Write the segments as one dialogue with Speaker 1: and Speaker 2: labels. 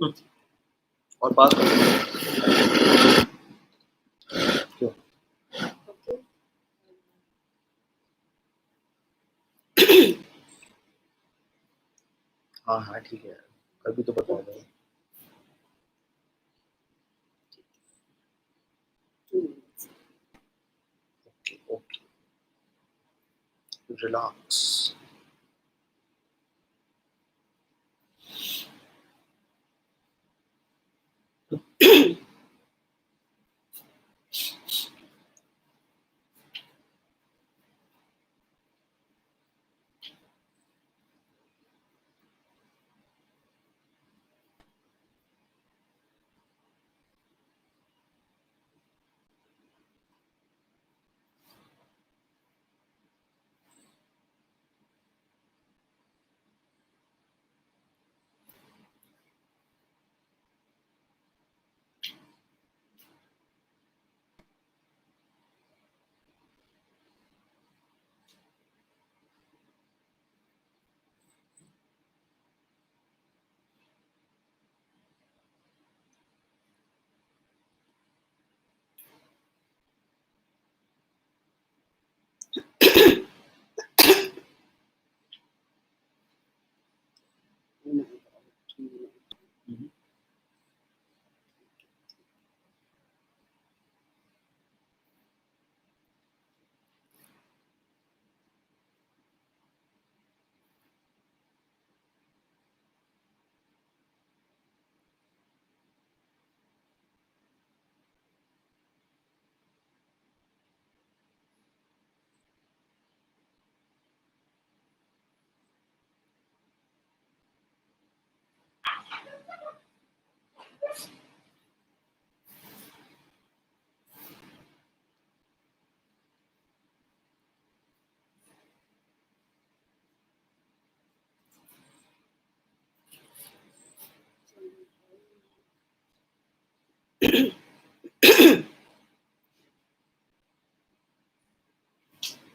Speaker 1: और बात क्यों? हाँ हाँ ठीक है, कभी तो बता दो। Okay okay, relax.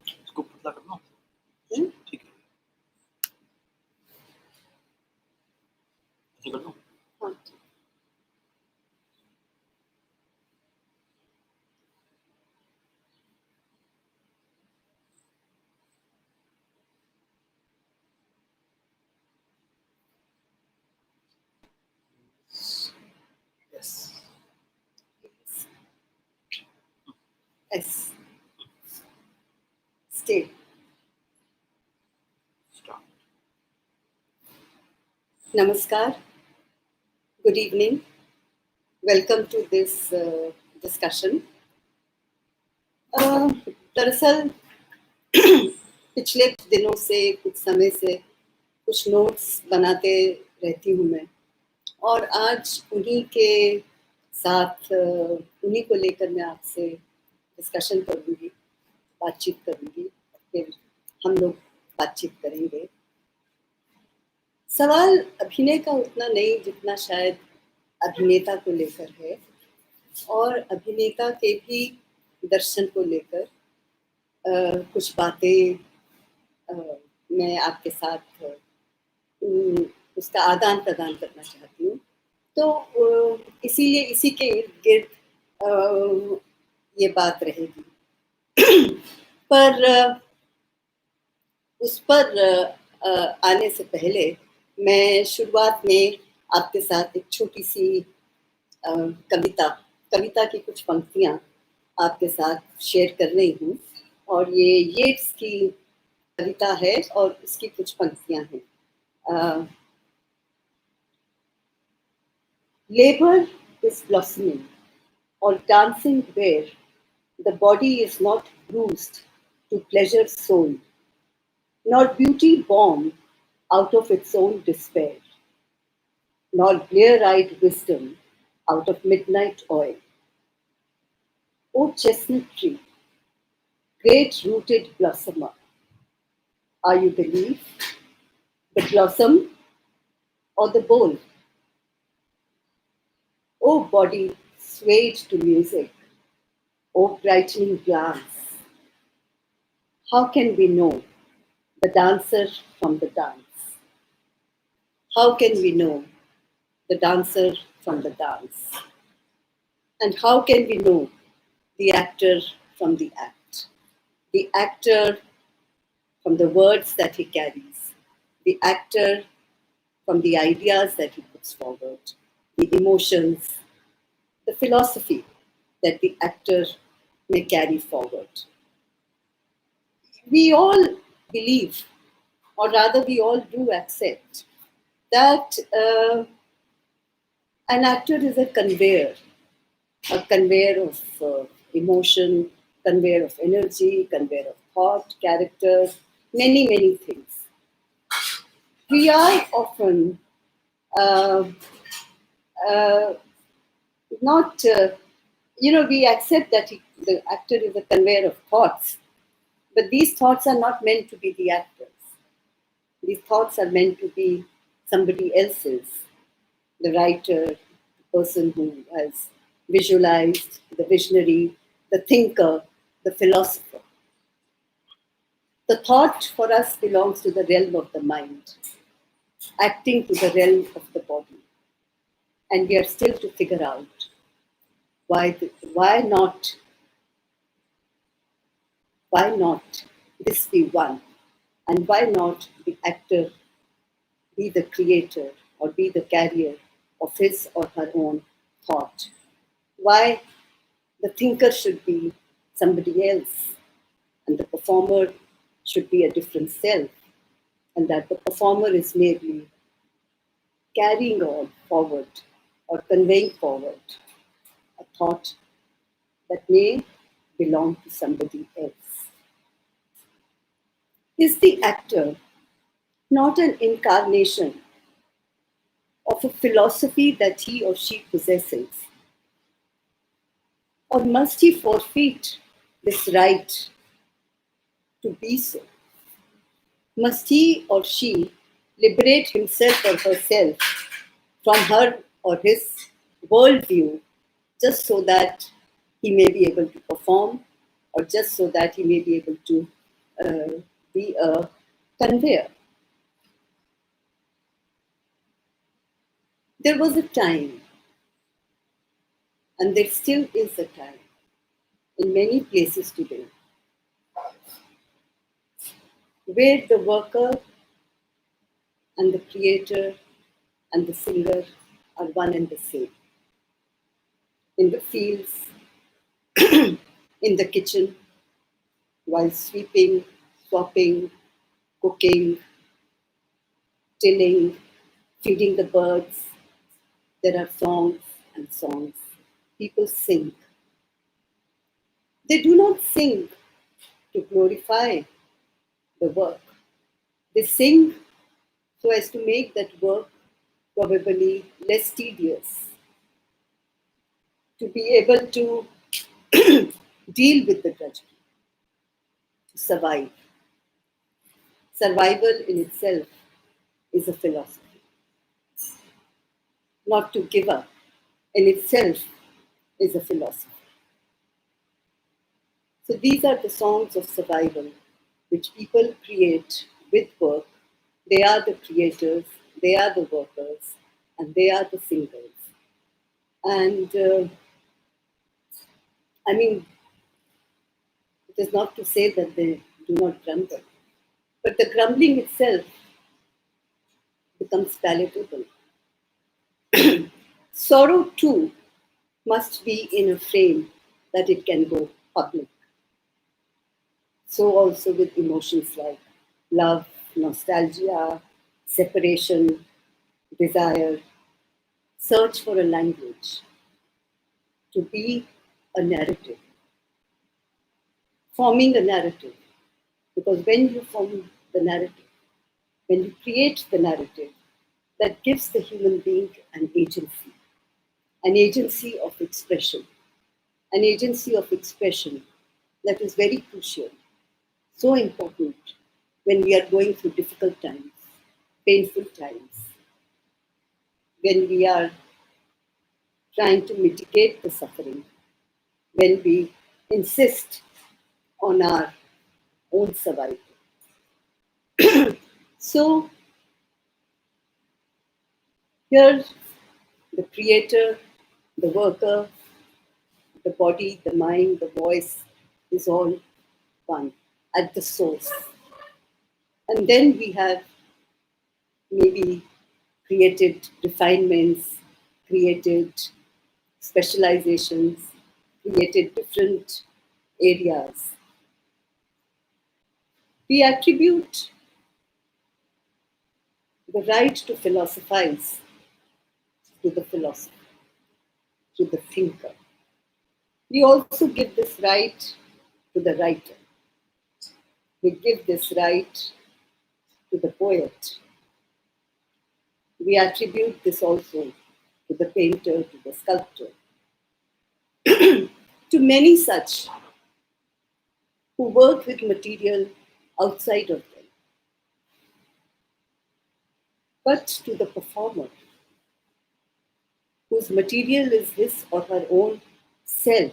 Speaker 1: इसको पतला करना ठीक है, ऐसे कर दो।
Speaker 2: S. Stay.
Speaker 1: Start.
Speaker 2: Namaskar. Good evening. Welcome to this discussion. दरअसल पिछले कुछ दिनों से, कुछ समय से कुछ नोट्स बनाते रहती हूँ मैं, और आज उन्हीं के साथ उन्हीं को लेकर मैं आपसे डिस्कशन करूँगी, बातचीत करूँगी, फिर हम लोग बातचीत करेंगे। सवाल अभिनय का उतना नहीं जितना शायद अभिनेता को लेकर है, और अभिनेता के भी दर्शन को लेकर कुछ बातें मैं आपके साथ उसका आदान प्रदान करना चाहती हूँ। तो इसीलिए इसी के इर्द गिर्द ये बात रहेगी। पर उस पर आने से पहले मैं शुरुआत में आपके साथ एक छोटी सी कविता की कुछ पंक्तियाँ आपके साथ शेयर कर रही हूँ, और ये येट्स की कविता है और इसकी कुछ पंक्तियाँ हैं। Labor is blossoming or dancing where the body is not bruised to pleasure soul, nor beauty born out of its own despair, nor blear-eyed wisdom out of midnight oil. O chestnut tree, great-rooted blossomer, are you the leaf, the blossom, or the bowl? O body swayed to music, O brightening glance, how can we know the dancer from the dance? How can we know the dancer from the dance. And how can we know the actor from the act? The actor from the words that he carries, the actor from the ideas that he puts forward, the emotions, the philosophy that the actor may carry forward. We all believe, or rather, we all do accept that an actor is a conveyor of emotion, conveyor of energy, conveyor of thought, character, many, many things. We are often uh, uh, not, we accept that the actor is a conveyor of thoughts, but these thoughts are not meant to be the actors. These thoughts are meant to be somebody else's, the writer, the person who has visualized, the visionary, the thinker, the philosopher. The thought for us belongs to the realm of the mind, acting to the realm of the body. And we are still to figure out why not this be one? And why not the actor be the creator or be the carrier of his or her own thought? Why the thinker should be somebody else and the performer should be a different self, and that the performer is merely carrying on forward or conveying forward a thought that may belong to somebody else. Is the actor not an incarnation of a philosophy that he or she possesses? Or must he forfeit this right to be so? Must he or she liberate himself or herself from her or his worldview just so that he may be able to perform, or just so that he may be able to be a conveyor? There was a time, and there still is a time in many places today, where the worker and the creator and the singer are one and the same. In the fields, in the kitchen, while sweeping, swapping, cooking, tilling, feeding the birds, there are songs and songs. People sing. They do not sing to glorify the work. They sing so as to make that work probably less tedious, to be able to deal with the drudgery, to survive. Survival in itself is a philosophy. Not to give up in itself is a philosophy. So these are the songs of survival which people create with work. They are the creators, they are the workers, and they are the singers. And it is not to say that they do not grumble, but the grumbling itself becomes palatable. Sorrow too must be in a frame that it can go public. So also with emotions like love, nostalgia, separation, desire. Search for a language to be a narrative, forming a narrative. Because when you form the narrative, when you create the narrative, that gives the human being an agency of expression, an agency of expression that is very crucial, so important when we are going through difficult times, painful times, when we are trying to mitigate the suffering, when we insist on our own survival. So here the creator, the worker, the body, the mind, the voice is all one at the source. And then we have maybe created refinements, created specializations, created different areas. We attribute the right to philosophize to the philosopher, to the thinker. We also give this right to the writer. We give this right to the poet. We attribute this also to the painter, to the sculptor, to many such who work with material outside of them. But to the performer, whose material is his or her own self,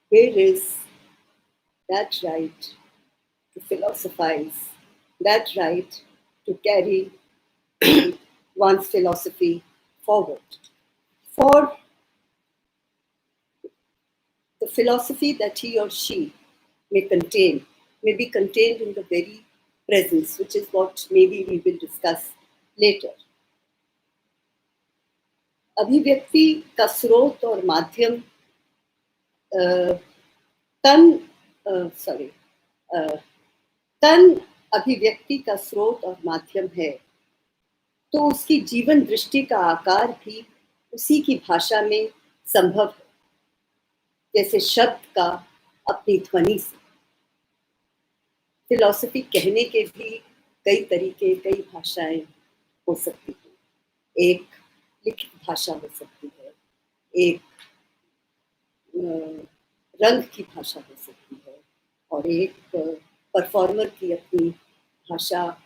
Speaker 2: where is that right to philosophize, that right to carry one's philosophy forward? For the philosophy that he or she may contain, may be contained in the very presence, which is what maybe we will discuss later. अभिव्यक्ति का स्रोत और माध्यम तन अभिव्यक्ति का स्रोत और माध्यम है, तो उसकी जीवन दृष्टि का आकार भी उसी की भाषा में संभव है, जैसे शब्द का अपनी ध्वनि से। फिलॉसफी कहने के भी कई तरीके, कई भाषाएं हो सकती हैं। एक लिखित भाषा हो सकती है, एक रंग की भाषा हो सकती है, और एक परफॉर्मर की अपनी भाषा,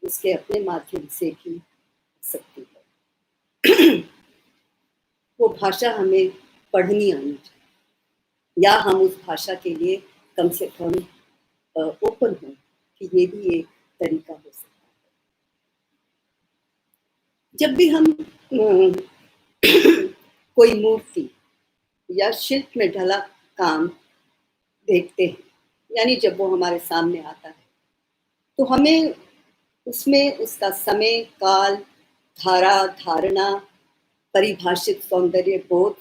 Speaker 2: उसके अपने माध्यम से भी हो सकती है। वो भाषा हमें पढ़नी आनी चाहिए, या हम उस भाषा के लिए कम से कम ओपन हों कि ये भी एक तरीका हो सकता है। जब भी हम कोई मूर्ति या शिल्प में ढला काम देखते हैं, यानी जब वो हमारे सामने आता है, तो हमें उसमें उसका समय, काल, धारा, धारणा, परिभाषित सौंदर्य बोध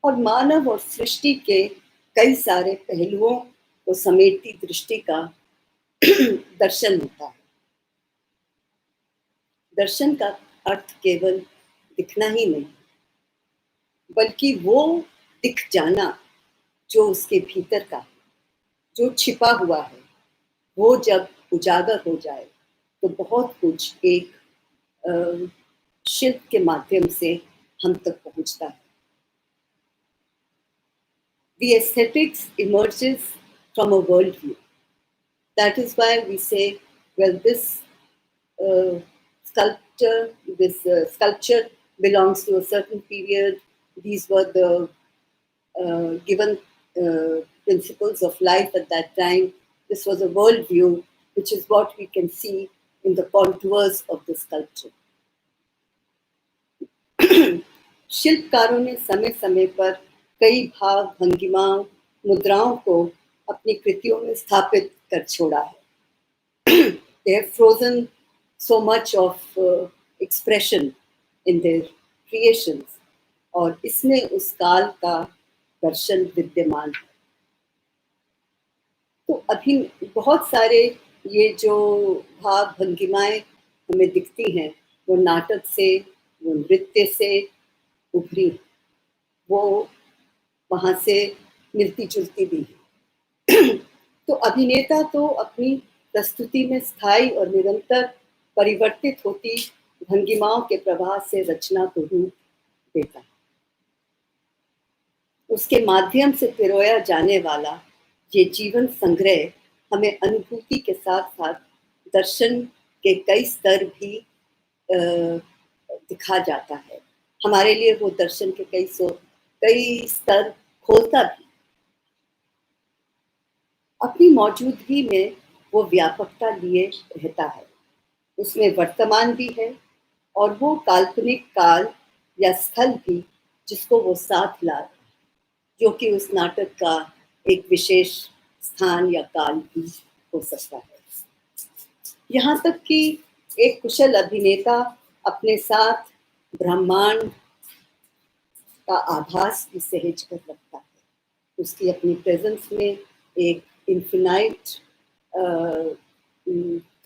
Speaker 2: और मानव और सृष्टि के कई सारे पहलुओं को समेटती दृष्टि का दर्शन होता है। दर्शन का अर्थ केवल दिखना ही नहीं, बल्कि वो दिख जाना जो उसके भीतर का है, जो छिपा हुआ है, वो जब उजागर हो जाए तो बहुत कुछ एक शिल्प के माध्यम से हम तक पहुंचता है। The aesthetics emerges from a worldview. That is why we say, well, this sculpture belongs to a certain period. These were the given principles of life at that time. This was a worldview, which is what we can see in the contours of the sculpture. शिल्पकारों ने समय समय पर कई भाव, भंगिमा, मुद्राओं को अपनी कृतियों में स्थापित कर छोड़ा है। They have frozen so much of expression in their creations, और इसमें उस काल का दर्शन विद्यमान है। तो अभी बहुत सारे ये जो भाव भंगिमाएं हमें दिखती हैं, वो नाटक से, वो नृत्य से उभरी, वो वहाँ से मिलती जुलती भी है। तो अभिनेता तो अपनी प्रस्तुति में स्थायी और निरंतर परिवर्तित होती भंगिमाओं के प्रवाह से रचना को रूप देता है। उसके माध्यम से पिरोया जाने वाला ये जीवन संग्रह हमें अनुभूति के साथ साथ दर्शन के कई स्तर भी दिखा जाता है। हमारे लिए वो दर्शन के कई स्तर खोलता भी। अपनी मौजूदगी में वो व्यापकता लिए रहता है। उसमें वर्तमान भी है और वो काल्पनिक काल या स्थल भी जिसको वो साथ ला, जो कि उस नाटक का एक विशेष स्थान या काल भी हो सकता है। यहाँ तक कि एक कुशल अभिनेता अपने साथ ब्रह्मांड का आभास भी सहेज कर रखता है। उसकी अपनी प्रेजेंस में एक इन्फिनाइट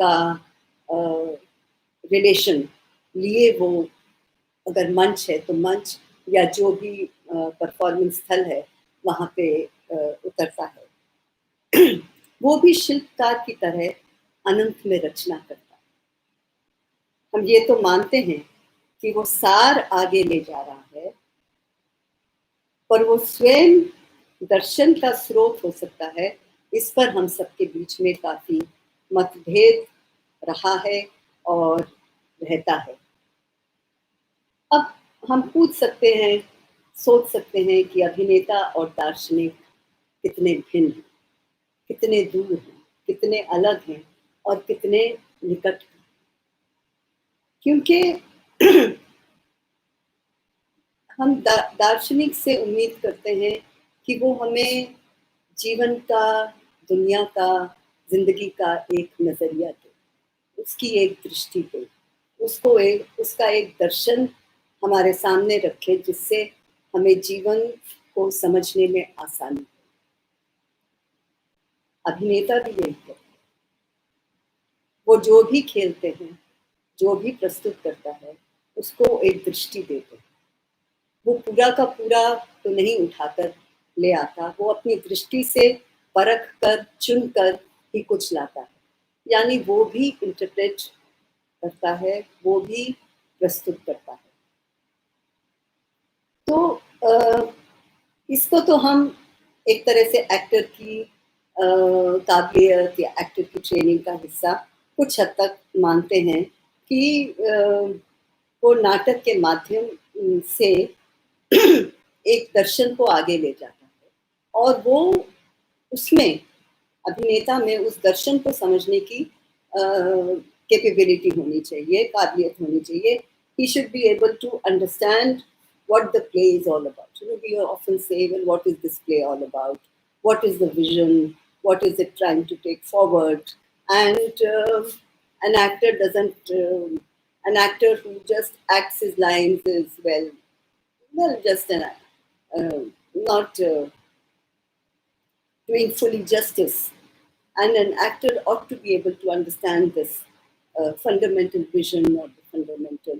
Speaker 2: का रिलेशन लिए वो अगर मंच है तो मंच या जो भी परफॉर्मेंस स्थल है वहाँ पे उतरता है। वो भी शिल्पकार की तरह अनंत में रचना करता है। हम ये तो मानते हैं कि वो सार आगे ले जा रहा है, पर वो स्वयं दर्शन का स्रोत हो सकता है, इस पर हम सबके बीच में काफी मतभेद रहा है और रहता है। अब हम पूछ सकते हैं, सोच सकते हैं कि अभिनेता और दार्शनिक कितने भिन्न हैं, कितने दूर हैं, कितने अलग हैं और कितने निकट हैं। क्योंकि हम दार्शनिक से उम्मीद करते हैं कि वो हमें जीवन का, दुनिया का, जिंदगी का एक नजरिया दे, उसकी एक दृष्टि दे, उसका एक दर्शन हमारे सामने रखे जिससे हमें जीवन को समझने में आसानी हो। अभिनेता भी यही है, वो जो भी खेलते हैं, जो भी प्रस्तुत करता है, उसको एक दृष्टि देते हैं। वो पूरा का पूरा तो नहीं उठाकर ले आता, वो अपनी दृष्टि से परख कर, चुन कर ही कुछ लाता है। यानी वो भी इंटरप्रेट करता है, वो भी प्रस्तुत करता है। तो इसको तो हम एक तरह से एक्टर की काबिलियत या एक्टर की ट्रेनिंग का हिस्सा कुछ हद तक मानते हैं कि वो नाटक के माध्यम से एक दर्शन को आगे ले जाता है और वो उसमें अभिनेता में उस दर्शन को समझने की कैपेबिलिटी होनी चाहिए, काबिलियत होनी चाहिए. He should be able to understand what the play is all about. You know, we often say, well, what is this play all about? What is the vision? What is it trying to take forward? And an actor doesn't, an actor who just acts his lines is, just not doing fully justice. And an actor ought to be able to understand this fundamental vision or the fundamental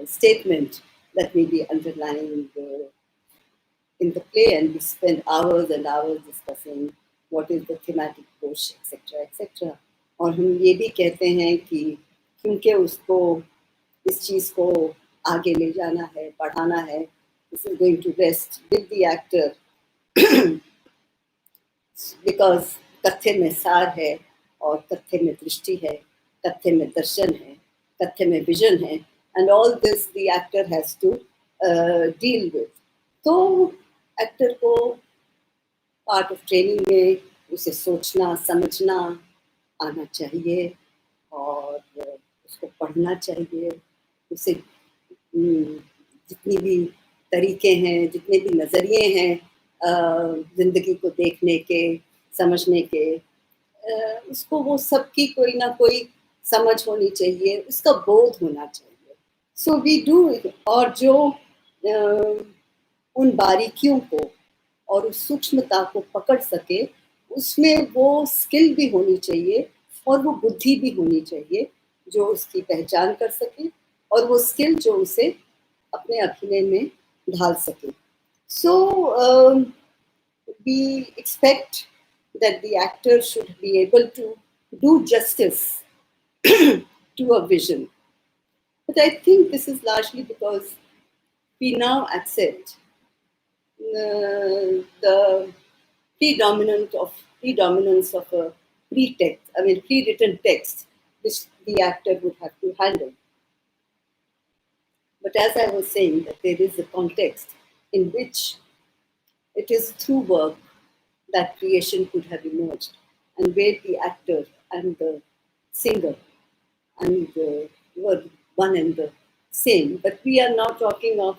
Speaker 2: statement that may be underlying in the play, and we spend hours and hours discussing what is the thematic push, etc., etc. और हम ये भी कहते हैं कि क्योंकि उसको इस चीज़ को आगे ले जाना है, बढ़ाना है, this is going to rest with the actor because कथ्य में सार है और कथ्य में दृष्टि है, कथ्य में दर्शन है, कथ्य में विजन है, and all this the actor has to deal with. तो एक्टर को पार्ट ऑफ ट्रेनिंग में उसे सोचना, समझना आना चाहिए और उसको पढ़ना चाहिए. उसे जितनी भी तरीके हैं, जितने भी नज़रिए हैं ज़िंदगी को देखने के, समझने के, उसको वो सबकी कोई ना कोई समझ होनी चाहिए, उसका बोध होना चाहिए. So we do. और जो उन बारीकियों को और उस सूक्ष्मता को पकड़ सके, उसमें वो स्किल भी होनी चाहिए और वो बुद्धि भी होनी चाहिए जो उसकी पहचान कर सके और वो स्किल जो उसे अपने अभिनय में ढाल सके. So we expect that the actor should be able to do justice to a vision. But I think this is largely because we now accept the predominance of a pre-written text, which the actor would have to handle. But as I was saying, that there is a context in which it is through work that creation could have emerged, and where the actor and the singer and were one and the same. But we are now talking of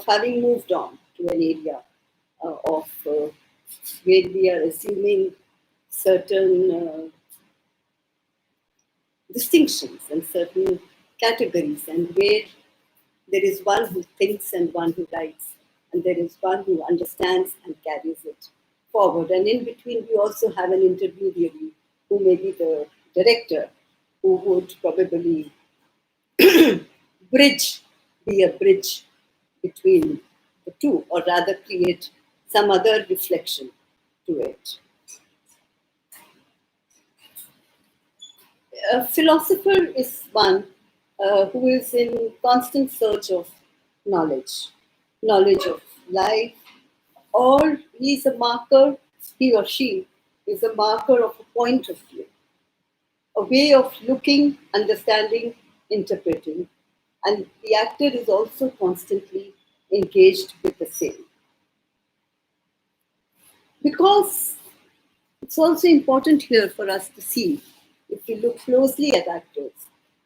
Speaker 2: having moved on to an area of where we are assuming certain distinctions and certain categories, and where there is one who thinks and one who writes, and there is one who understands and carries it forward. And in between, we also have an intermediary who may be the director, who would probably be a bridge between the two, or rather create some other reflection to it. A philosopher is one who is in constant search of knowledge of life, or he or she is a marker of a point of view, a way of looking, understanding, interpreting, and the actor is also constantly engaged with the same. Because it's also important here for us to see, if we look closely at actors,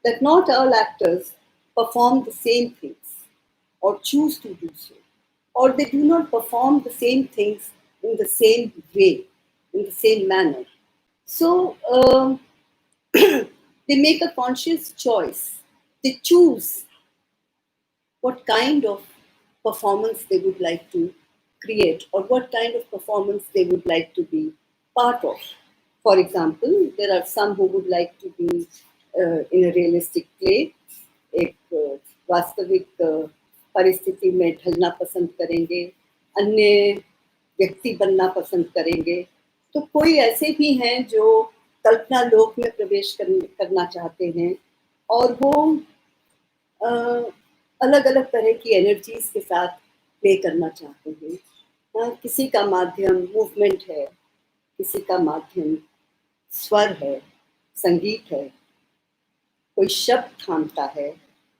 Speaker 2: that not all actors perform the same things or choose to do so, or they do not perform the same things in the same way, in the same manner. So they make a conscious choice. They choose what kind of performance they would like to create, or what kind of performance they would like to be part of. For example, there are some who would like to be in a realistic play, एक वास्तविक परिस्थिति में ढलना पसंद करेंगे, अन्य व्यक्ति बनना पसंद करेंगे, तो कोई ऐसे भी हैं जो कल्पना लोक में प्रवेश करना चाहते हैं, और वो अलग अलग तरह की एनर्जीज के साथ प्ले करना चाहते हैं. किसी का माध्यम मूवमेंट है, किसी का माध्यम स्वर है, संगीत है, कोई शब्द थामता है,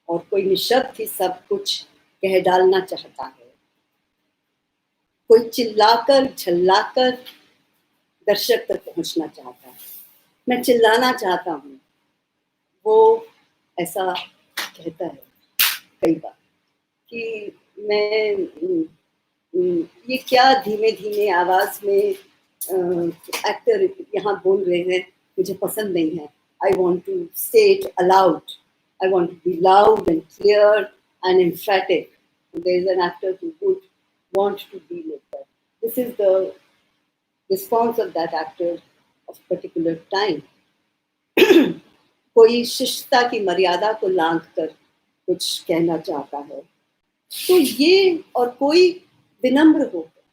Speaker 2: और कोई निशब्द ही सब कुछ कह डालना चाहता है. कोई चिल्लाकर झल्लाकर दर्शक तक पहुंचना चाहता है. मैं चिल्लाना चाहता हूँ, वो ऐसा कहता है कई बार कि मैं ये क्या धीमे धीमे आवाज में एक्टर यहाँ बोल रहे हैं, मुझे पसंद नहीं है. I want to say it aloud. I want to be loud and clear and emphatic. There is an actor who would want to be like that. This is the response of that actor of particular time. कोई शिष्टता की मर्यादा को लांघ कर कुछ कहना चाहता है, तो ये, और कोई विनम्र होकर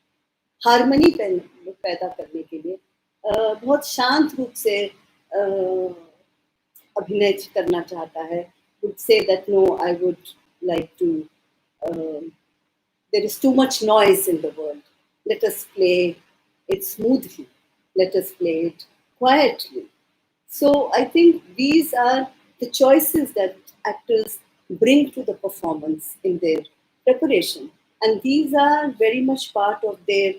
Speaker 2: हारमोनी पैदा करने के लिए बहुत शांत रूप से अभिनय करना चाहता है. would say that no, I would like to there is too much noise in the world. Let us play it smoothly. Let us play it quietly. So I think these are the choices that actors bring to the performance in their preparation. And these are very much part of their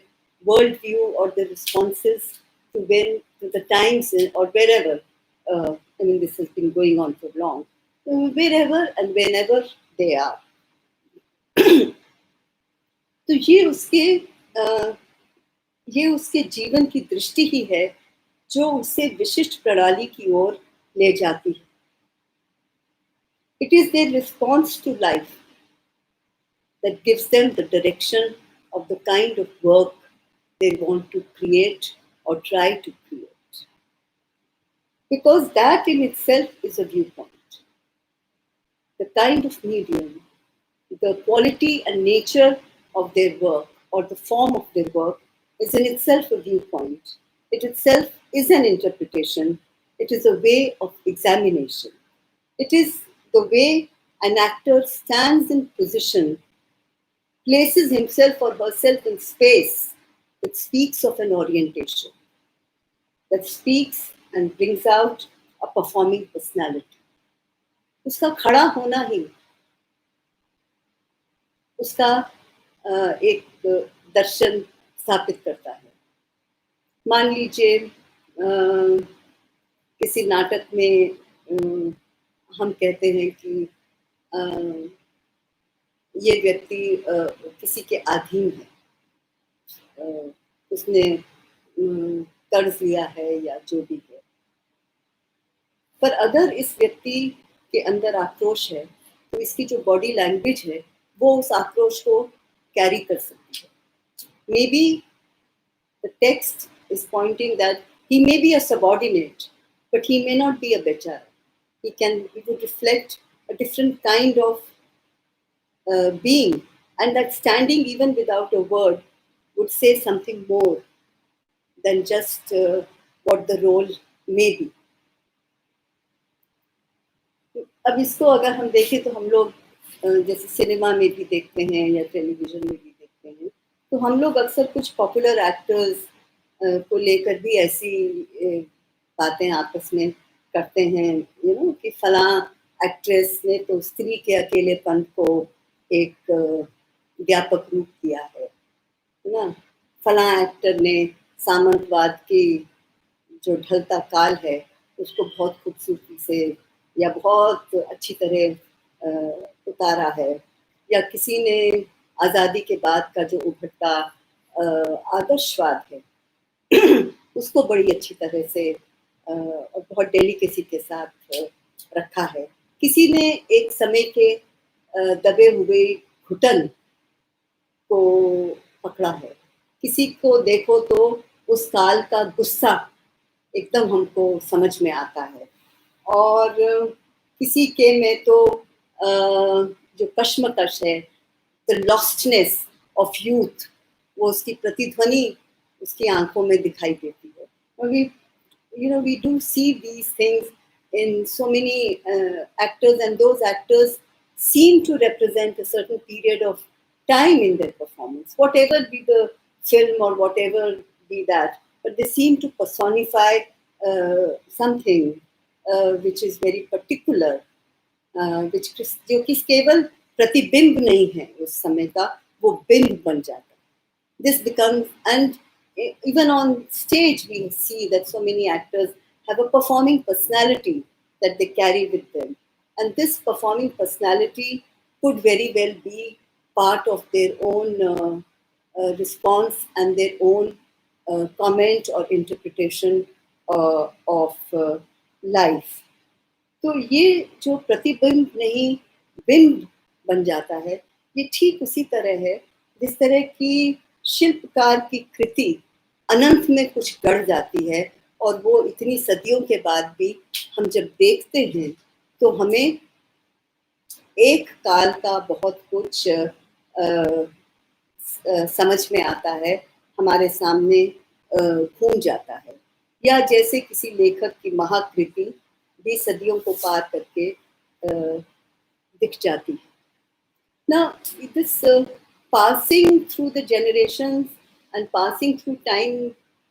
Speaker 2: worldview or the responses to the times or wherever. I mean, this has been going on for long. Wherever and whenever they are. तो ये उसके जीवन की दृष्टि ही है जो उसे विशिष्ट प्रणाली की ओर ले जाती है. It is their response to life that gives them the direction of the kind of work they want to create or try to create. Because that in itself is a viewpoint. The kind of medium, the quality and nature of their work or the form of their work is in itself a viewpoint. It itself is an interpretation. It is a way of examination. It is the way an actor stands in position, places himself or herself in space. It speaks of an orientation that speaks and brings out a performing personality. उसका खड़ा होना ही उसका एक दर्शन स्थापित करता है. मान लीजिए किसी नाटक में हम कहते हैं कि ये व्यक्ति किसी के अधीन है, उसने कर्ज लिया है या जो भी है। पर अगर इस व्यक्ति के अंदर आक्रोश है तो इसकी जो बॉडी लैंग्वेज है वो उस आक्रोश को कैरी कर सकती है। May be the text is pointing that he may be a subordinate, but he may not be a better. He would reflect a different kind of being, and that standing even without a word would say something more than just what the role may be. अब इसको अगर हम देखें तो हम लोग जैसे cinema में भी देखते हैं या टेलीविजन में भी देखते हैं, तो हम लोग अक्सर कुछ पॉपुलर एक्टर्स को लेकर भी ऐसी बातें आपस में करते हैं, कि फला एक्ट्रेस ने तो स्त्री के अकेलेपन को एक व्यापक रूप दिया है ना, फला एक्टर ने सामंतवाद की जो ढलता काल है उसको बहुत खूबसूरती से या बहुत अच्छी तरह उतारा है, या किसी ने आज़ादी के बाद का जो उभरता आदर्शवाद है उसको बड़ी अच्छी तरह से और बहुत डेलिकेसी के साथ रखा है। किसी ने एक समय के दबे हुए घुटन को पकड़ा है, किसी को देखो तो उस काल का गुस्सा एकदम हमको समझ में आता है, और किसी के में तो जो कश्मकश है, द लॉस्टनेस ऑफ यूथ, वो उसकी प्रतिध्वनि उसकी आंखों में दिखाई देती है। We do see these things in so many actors, and those actors seem to represent a certain period of time in their performance, whatever be the film or whatever be that, but they seem to personify something which is very particular, जो कि केवल प्रतिबिंब नहीं है उस समय का, वो बिंब बन जाता है. This becomes, and even on stage we see that so many actors have a performing personality that they carry with them, and this performing personality could very well be part of their own response and their own comment or interpretation of life. तो ये जो प्रतिबिंब नहीं बिंब बन जाता है, ये ठीक उसी तरह है जिस तरह की शिल्पकार की कृति अनंत में कुछ गढ़ जाती है, और वो इतनी सदियों के बाद भी हम जब देखते हैं तो हमें एक काल का बहुत कुछ समझ में आता है, हमारे सामने घूम जाता है, या जैसे किसी लेखक की महाकृति भी सदियों को पार करके दिख जाती है. Now, this passing through the generations and passing through time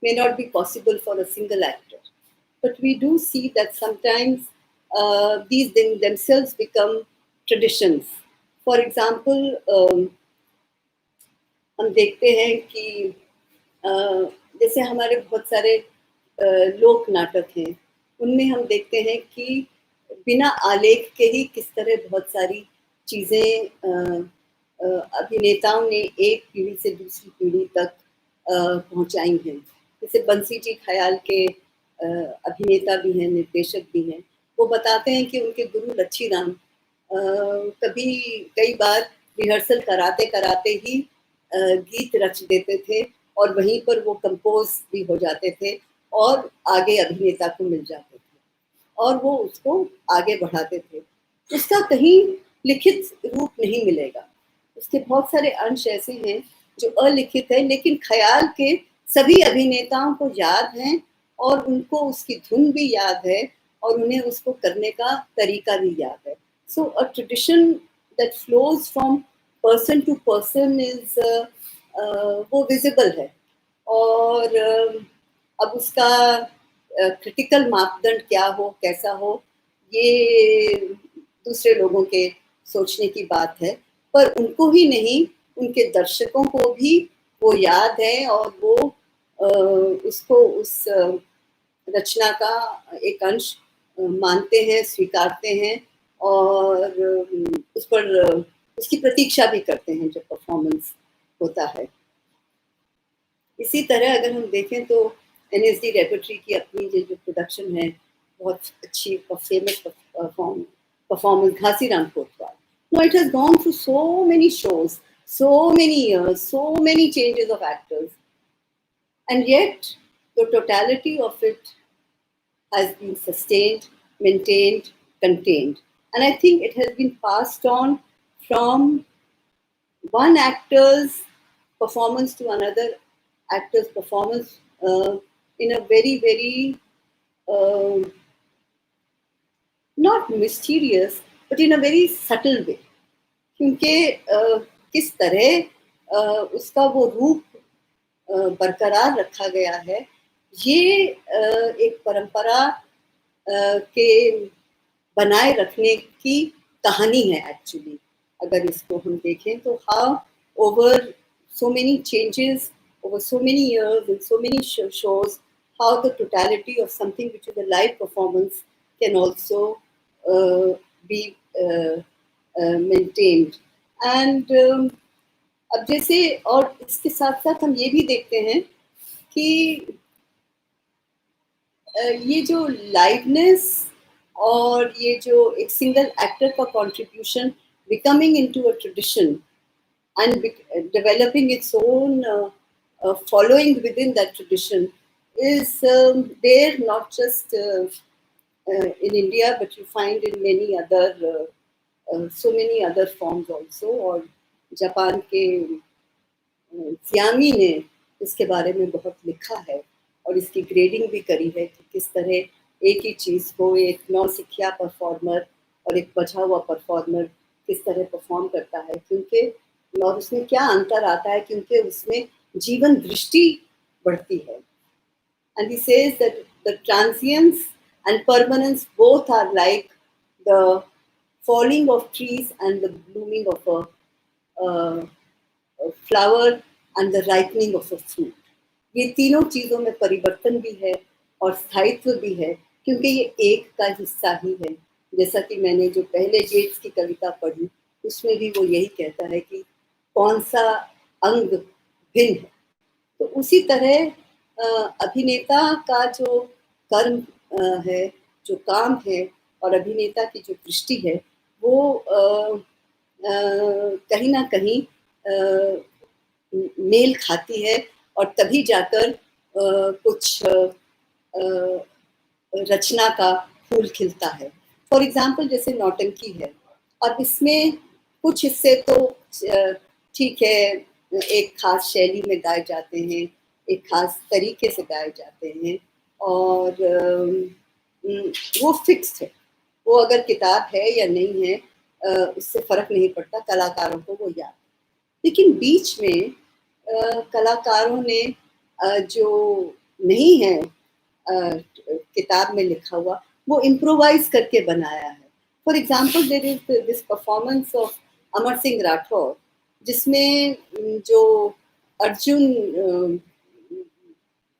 Speaker 2: may not be possible for a single actor, but we do see that sometimes these themselves become traditions. For example, हम देखते हैं कि जैसे हमारे बहुत सारे लोक नाटक हैं, उनमें हम देखते हैं कि बिना आलेख के ही किस तरह बहुत सारी चीज़ें अभिनेताओं ने एक पीढ़ी से दूसरी पीढ़ी तक पहुंचाई हैं. जैसे बंसी जी ख्याल के अभिनेता भी हैं, निर्देशक भी हैं. वो बताते हैं कि उनके गुरु लच्छी राम कई बार रिहर्सल कराते कराते ही गीत रच देते थे, और वहीं पर वो कंपोज भी हो जाते थे और आगे अभिनेता को मिल जाते थे, और वो उसको आगे बढ़ाते थे. उसका कहीं लिखित रूप नहीं मिलेगा. उसके बहुत सारे अंश ऐसे हैं जो अलिखित है, लेकिन ख्याल के सभी अभिनेताओं को याद हैं, और उनको उसकी धुन भी याद है, और उन्हें उसको करने का तरीका भी याद है. So a tradition that flows from person to person is वो विजिबल है, और अब उसका क्रिटिकल मापदंड क्या हो, कैसा हो, ये दूसरे लोगों के सोचने की बात है. पर उनको ही नहीं, उनके दर्शकों को भी वो याद है, और वो उसको उस रचना का एक अंश मानते हैं, स्वीकारते हैं और उस पर उसकी प्रतीक्षा भी करते हैं जब परफॉर्मेंस होता है। इसी तरह अगर हम देखें तो एनएसडी रेपर्टरी की अपनी जो प्रोडक्शन है, बहुत अच्छी और famous performance Ghasiram Kotwal. No, it has gone through so many shows, so many years, so many changes of actors, and yet the totality of it has been sustained, maintained, contained. And I think it has been passed on from one actor's performance to another actor's performance in a very, very uh, not mysterious, but in a very subtle way. क्योंकि किस तरह उसका वो रूप बरकरार रखा गया है, ये एक परंपरा के बनाए रखने की कहानी है एक्चुअली। अगर इसको हम देखें तो how over so many changes, over so many years and so many shows, how the totality of something which is a live performance can also be maintained. And अब जैसे और इसके साथ साथ हम ये भी देखते हैं कि ये जो लाइवनेस और ये जो एक सिंगल एक्टर का contribution becoming into a tradition and developing its own following within that tradition is there not just in India, but you find in many other so many other forms also. और Japan के सियामी ने इसके बारे में बहुत लिखा है और इसकी ग्रेडिंग भी करी है कि किस तरह एक ही चीज़ को एक नौसिखिया परफॉर्मर और एक बचा हुआ परफॉर्मर किस तरह परफॉर्म करता है, क्योंकि और उसमें क्या अंतर आता है, क्योंकि उसमें जीवन दृष्टि बढ़ती है. And he says that the transience and permanence both are like the falling of trees and the blooming of a flower and the ripening of a fruit. ये तीनों चीजों में परिवर्तन भी है और स्थायित्व भी है, क्योंकि ये एक का हिस्सा ही है. जैसा कि मैंने जो पहले जेट्स की कविता पढ़ी, उसमें भी वो यही कहता है कि कौन सा अंग भिन्न है. तो उसी तरह अभिनेता का जो कर्म है, जो काम है, और अभिनेता की जो दृष्टि है, वो कहीं ना कहीं मेल खाती है और तभी जाकर कुछ रचना का फूल खिलता है. फॉर एग्जाम्पल जैसे नौटंकी है, अब इसमें कुछ हिस्से तो ठीक है, एक खास शैली में गाए जाते हैं, एक खास तरीके से गाए जाते हैं और वो फिक्स्ड है. वो अगर किताब है या नहीं है उससे फर्क नहीं पड़ता, कलाकारों को वो याद. लेकिन बीच में कलाकारों ने जो नहीं है किताब में लिखा हुआ, वो इम्प्रोवाइज करके बनाया है. For example there is this performance of Amar Singh Rathore, जिसमें जो अर्जुन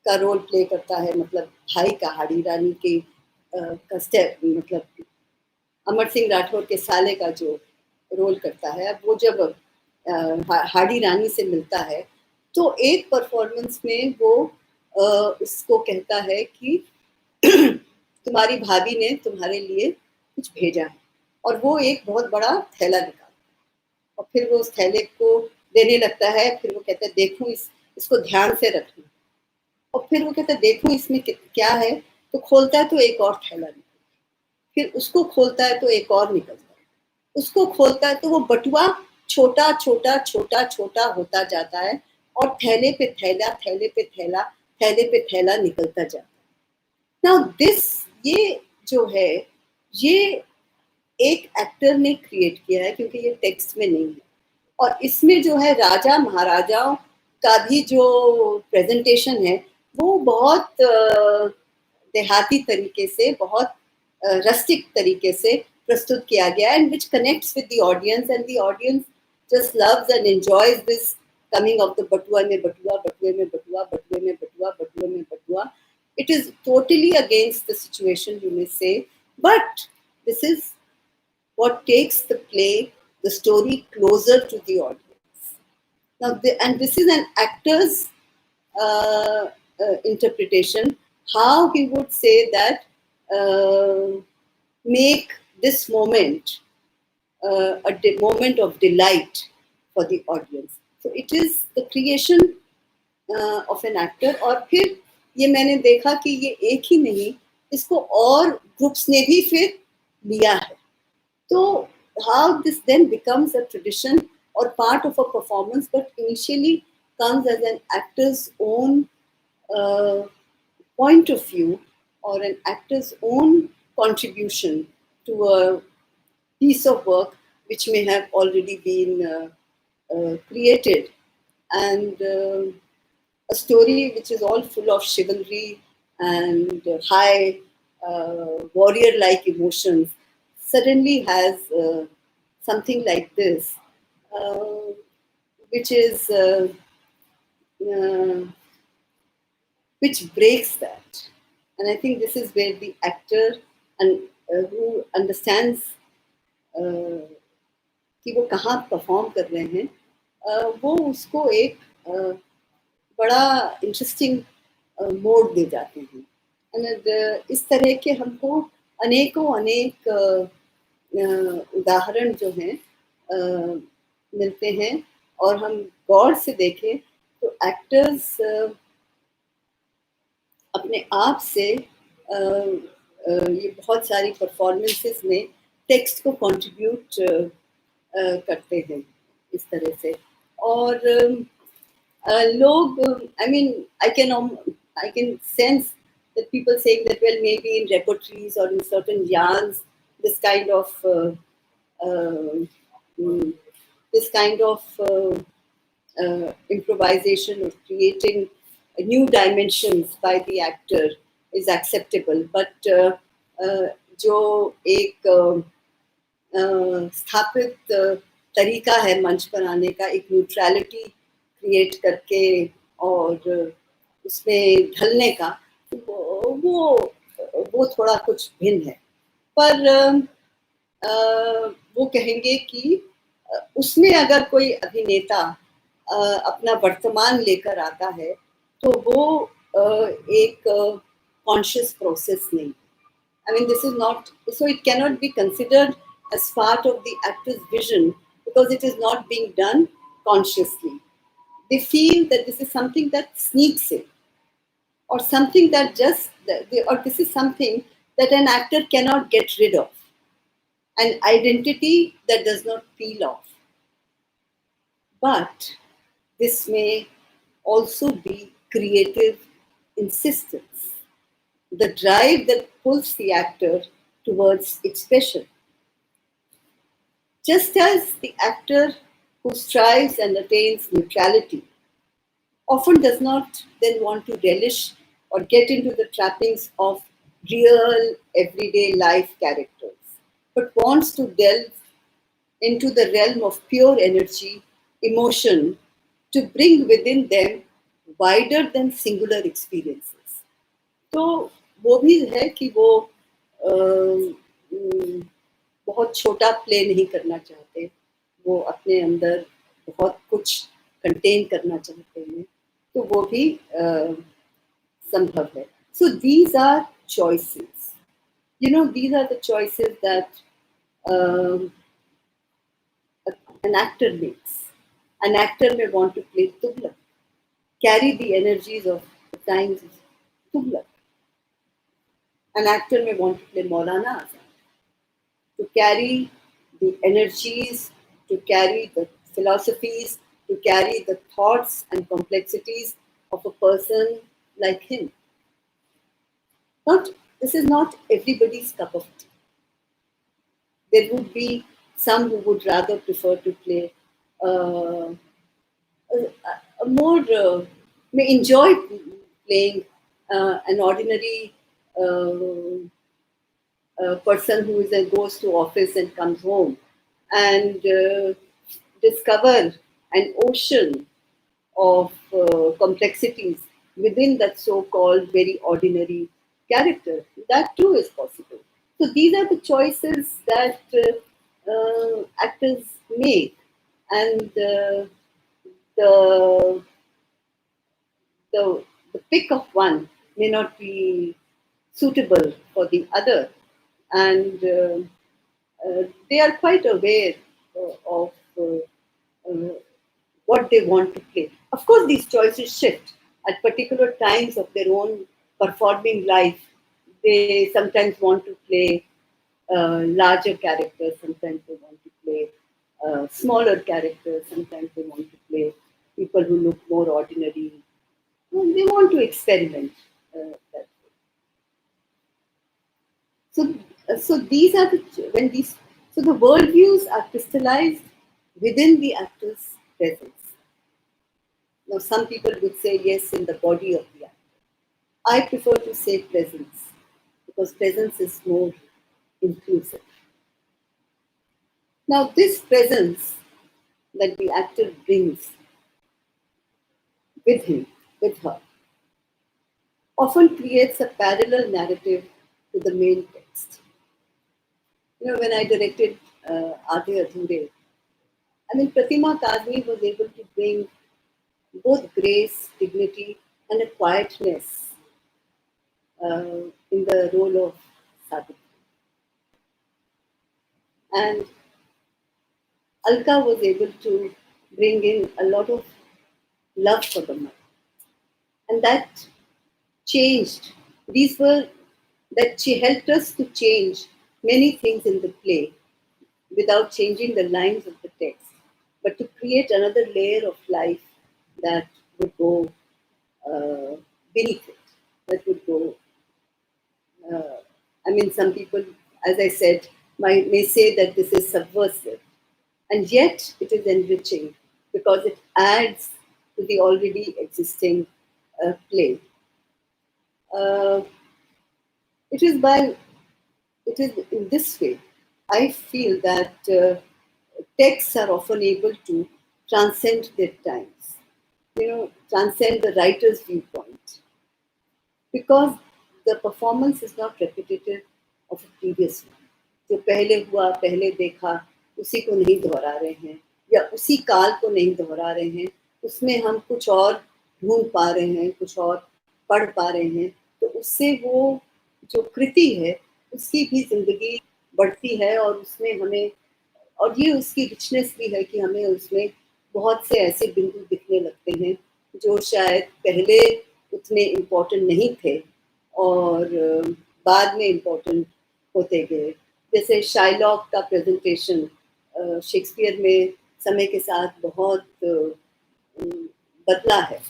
Speaker 2: का रोल प्ले करता है, मतलब भाई का, हाड़ी रानी के मतलब अमर सिंह राठौर के साले का जो रोल करता है, अब वो जब हाड़ी रानी से मिलता है तो एक परफॉर्मेंस में वो उसको कहता है कि तुम्हारी भाभी ने तुम्हारे लिए कुछ भेजा है, और वो एक बहुत बड़ा थैला निकालता है और फिर वो उस थैले को देने लगता है. फिर वो कहता है देखो इसको ध्यान से रखना, और फिर वो कहता है देखो इसमें क्या है, तो खोलता है तो एक और थैला निकलता है, फिर उसको खोलता है तो एक और निकलता है, उसको खोलता है तो वो बटुआ छोटा छोटा छोटा छोटा होता जाता है और थैले पे थैला, थैले पे थैला, थैले पे थैला निकलता जाता है. नाउ दिस, ये जो है, ये एक एक्टर ने क्रिएट किया है, क्योंकि ये टेक्स्ट में नहीं है. और इसमें जो है राजा महाराजाओं का भी जो प्रेजेंटेशन है, वो बहुत देहाती तरीके से, बहुत रस्टिक तरीके से प्रस्तुत किया गया, and which connects with the audience, and the audience just loves and enjoys this coming of the बटुआ में बटुआ, बटुए में बटुआ, बटुए में बटुआ, बटुए में बटुआ. It is totally against the situation, you may say, but this is what takes the play, the story closer to the audience. Now, and this is an actor's interpretation, how he would say that make this moment a moment of delight for the audience. So it is the creation of an actor. और फिर ये मैंने देखा कि ये एक ही नहीं, इसको और ग्रुप्स ने भी फिर लिया है. So how this then becomes a tradition or part of a performance, but initially comes as an actor's own point of view or an actor's own contribution to a piece of work which may have already been created, and a story which is all full of chivalry and high warrior-like emotions suddenly has something like this, uh, which is which breaks that. And I think this is where the actor and who understands कि वो कहाँ perform कर रहे हैं, वो उसको एक बड़ा इंटरेस्टिंग मोड दे जाते हैं. एंड इस तरह के हमको अनेक उदाहरण जो हैं मिलते हैं, और हम गौर से देखें तो एक्टर्स अपने आप से ये बहुत सारी परफॉर्मेंसेस में टेक्स्ट को कंट्रीब्यूट करते हैं इस तरह से. और लोग, I mean, I can sense that people saying that, well, maybe in repertories or in certain yarns, this kind of improvisation or creating new dimensions by the actor is acceptable. But जो एक स्थापित तरीका है मंच पर आने का, एक न्यूट्रलिटी क्रिएट करके और उसमें ढलने का, वो थोड़ा कुछ भिन्न है. पर वो कहेंगे कि उसमें अगर कोई अभिनेता अपना वर्तमान लेकर आता है तो वो एक कॉन्शियस प्रोसेस नहीं. I mean, this is not, so it cannot be considered as part of the actor's vision because it is not being done consciously. They feel that this is something that sneaks in, or something that or this is something that an actor cannot get rid of, an identity that does not peel off. But this may also be creative insistence, the drive that pulls the actor towards expression. Just as the actor who strives and attains neutrality often does not then want to relish or get into the trappings of real everyday life characters, but wants to delve into the realm of pure energy, emotion, to bring within them wider than singular experiences. तो वो भी है कि वो बहुत छोटा play नहीं करना चाहते, वो अपने अंदर बहुत कुछ कंटेन करना चाहते हैं, तो वो भी संभव है. So these are choices. You know, these are the choices that an actor makes. An actor may want to play Tughlaq, carry the energies of the times of Tughlaq. An actor may want to play Maulana Azad, to carry the energies, to carry the philosophies, to carry the thoughts and complexities of a person like him. This is not everybody's cup of tea. There would be some who would rather prefer to play a more, may enjoy playing an ordinary person who goes to office and comes home and discover an ocean of complexities within that so-called very ordinary character. That too is possible. So these are the choices that actors make, and the the the pick of one may not be suitable for the other, and they are quite aware of uh, what they want to play. Of course, these choices shift at particular times of their own performing life. They sometimes want to play larger characters, sometimes they want to play smaller characters, sometimes they want to play people who look more ordinary. Well, they want to experiment. That. So, so these are the when these so the worldviews are crystallized within the actor's presence. Now, some people would say yes in the body of the actor. I prefer to say presence because presence is more inclusive. Now, this presence that the actor brings with him, with her, often creates a parallel narrative to the main text. When I directed Aadhe Adhure, I mean, Pratima Kazmi was able to bring both grace, dignity, and a quietness in the role of Sadhu. And Alka was able to bring in a lot of love for the mother. And that changed. These were that she helped us to change many things in the play without changing the lines of the text, but to create another layer of life that would go uh, beneath it, that would go I mean, some people, as I said, may say that this is subversive, and yet it is enriching because it adds to the already existing play. Uh, it is by it is in this way I feel that texts are often able to transcend their times. Transcend the writer's viewpoint because the performance is not repetitive of a previous one. जो पहले हुआ पहले देखा उसी को नहीं दोहरा रहे हैं या उसी काल को नहीं दोहरा रहे हैं उसमें हम कुछ और ढूंढ पा रहे हैं कुछ और पढ़ पा रहे हैं तो उससे वो जो कृति है उसकी भी जिंदगी बढ़ती है और उसमें हमें और ये उसकी रिचनेस भी है कि हमें उसमें बहुत से ऐसे बिंदु दिखने लगते हैं जो शायद पहले उतने इम्पोर्टेंट नहीं थे और बाद में इम्पोर्टेंट होते गए जैसे शाइलॉक का प्रेजेंटेशन शेक्सपियर में समय के साथ बहुत बदला है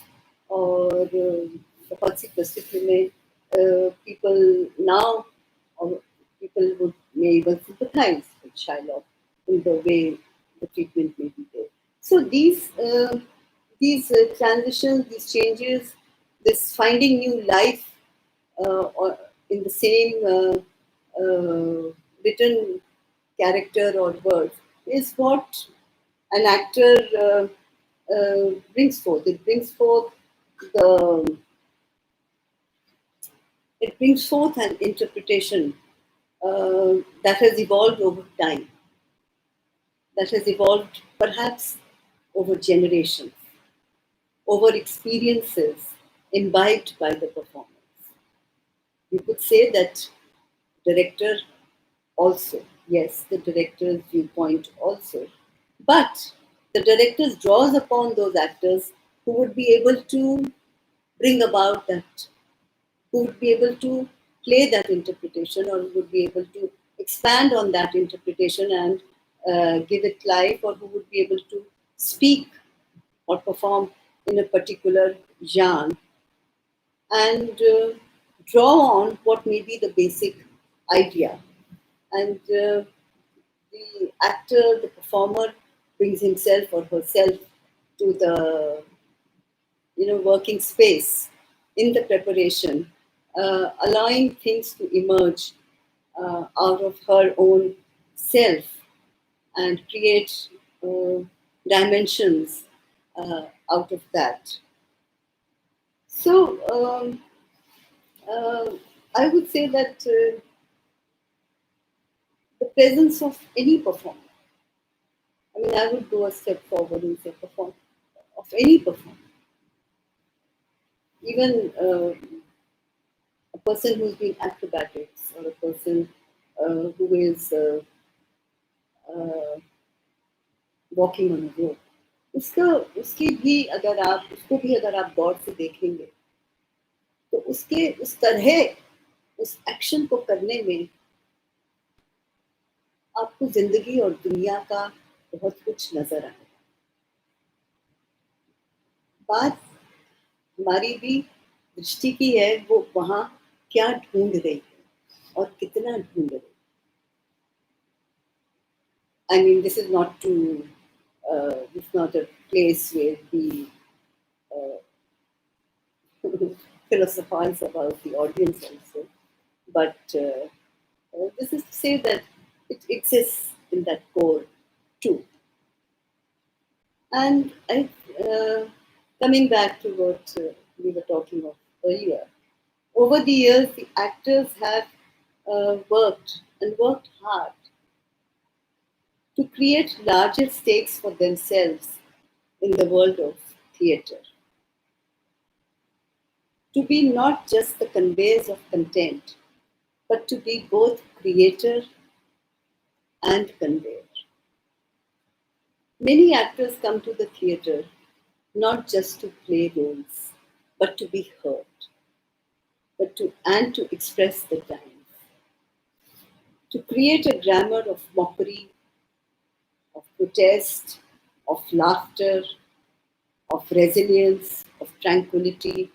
Speaker 2: और बहुत सी परिस्थितियों में पीपल नाउ और people would may even sympathize with Shylock in the way the treatment may be there. So these transitions, these changes, this finding new life or in the same written character or words is what an actor brings forth. The it brings forth an interpretation that has evolved over time, that has evolved perhaps over generations, over experiences imbibed by the performers. You could say that director also, yes, the director's viewpoint also, but the director draws upon those actors who would be able to bring about that, who would be able to play that interpretation or would be able to expand on that interpretation and give it life or who would be able to speak or perform in a particular genre and draw on what may be the basic idea. And the actor, the performer brings himself or herself to the working space in the preparation, allowing things to emerge out of her own self and create dimensions out of that. So I would say that the presence of any performer, I mean, I would go a step forward and say perform, of any performer, even a person who's doing acrobatics or a person who is uh, walking on a rope, उसका उसकी भी अगर आप उसको भी अगर आप गौर से देखेंगे तो उसके उस तरह उस एक्शन को करने में आपको जिंदगी और दुनिया का बहुत कुछ नजर आए. बात हमारी भी दृष्टि की है, वो वहाँ क्या ढूंढ रही है और कितना ढूंढ रही है. I mean, this is not to, it's not a place where we philosophize about the audience also, but this is to say that it exists in that core too. And coming back to what we were talking of earlier, over the years, the actors have worked and worked hard to create larger stakes for themselves in the world of theatre. To be not just the conveyors of content, but to be both creator and conveyor. Many actors come to the theatre not just to play roles, but to be heard, and to express the times, to create a grammar of mockery, of protest, of laughter, of resilience, of tranquility,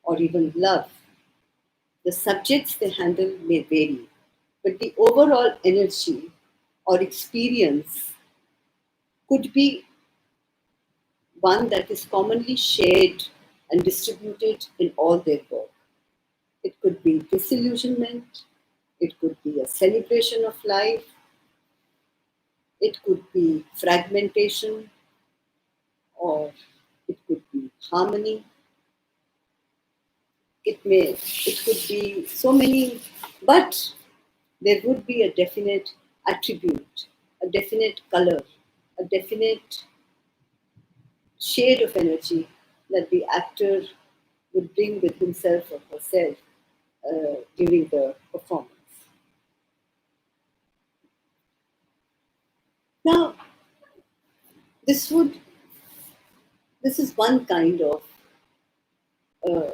Speaker 2: or even love. The subjects they handle may vary, but the overall energy or experience could be one that is commonly shared and distributed in all their work. It could be disillusionment, it could be a celebration of life, it could be fragmentation, or it could be harmony. It could be so many, but there would be a definite attribute, a definite color, a definite shade of energy that the actor would bring with himself or herself during the performance. Now, this would this is one kind of uh,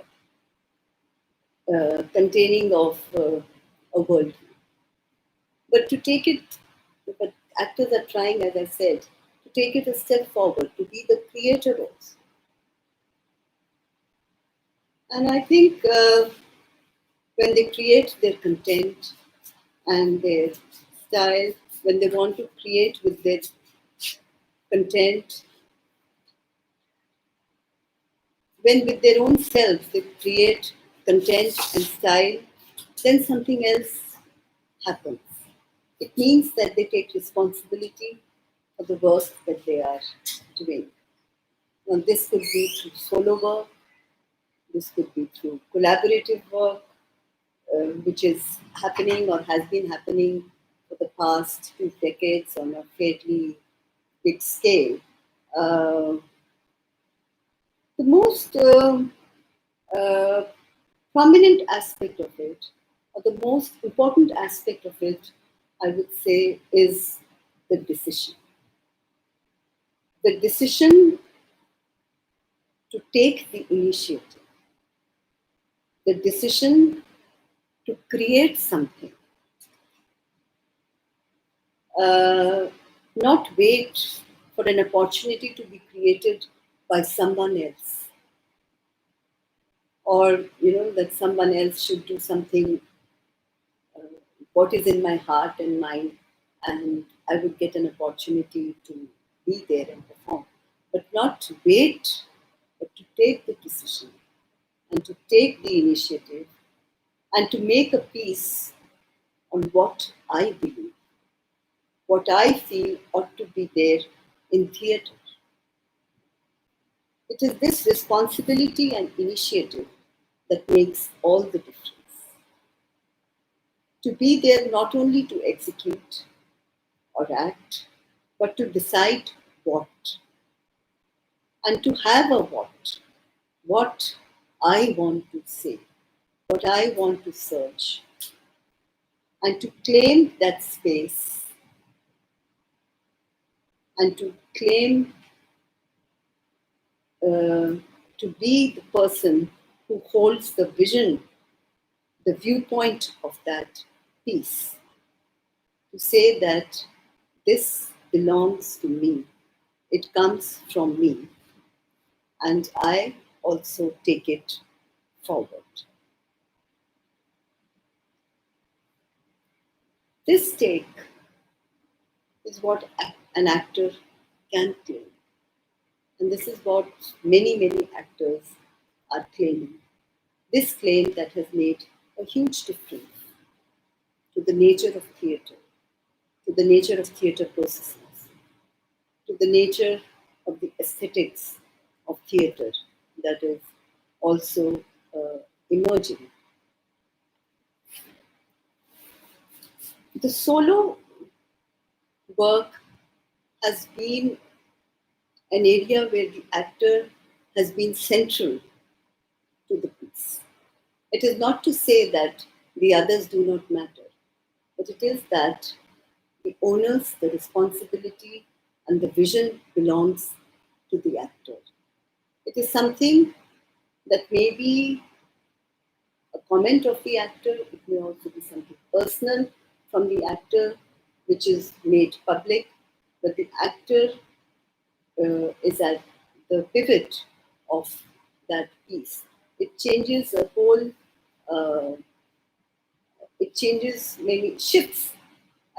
Speaker 2: containing of a worldview. But to take it, but actors are trying, as I said, to take it a step forward, to be the creator also. And I think when they create their content and their style, when they want to create with their content, when with their own self they create content and style, then something else happens. It means that they take responsibility for the work that they are doing. Now, this could be through solo work, this could be through collaborative work, which is happening or has been happening for the past few decades on a fairly big scale. Uh, the most uh, prominent aspect of it, or the most important aspect of it, I would say, is the decision. The decision to take the initiative, the decision to create something, uh, not wait for an opportunity to be created by someone else, or that someone else should do something what is in my heart and mind, and I would get an opportunity to be there and perform. But not to wait, but to take the decision and to take the initiative and to make a piece on what I believe, what I feel ought to be there in theatre. It is this responsibility and initiative that makes all the difference. To be there not only to execute or act, but to decide what, and to have a what I want to say, what I want to search, and to claim that space, and to claim to be the person who holds the vision, the viewpoint of that piece, to say that this belongs to me, it comes from me, and I also take it forward. This take is what an actor can claim. And this is what many, many actors are claiming. This claim that has made a huge difference to the nature of theatre, to the nature of theatre processes, to the nature of the aesthetics of theatre that is also emerging. The solo work has been an area where the actor has been central to the piece. It is not to say that the others do not matter, but it is that the onus, the responsibility, and the vision belongs to the actor. It is something that may be a comment of the actor, it may also be something personal from the actor, which is made public, but the actor is at the pivot of that piece. It changes a whole, it changes, maybe shifts,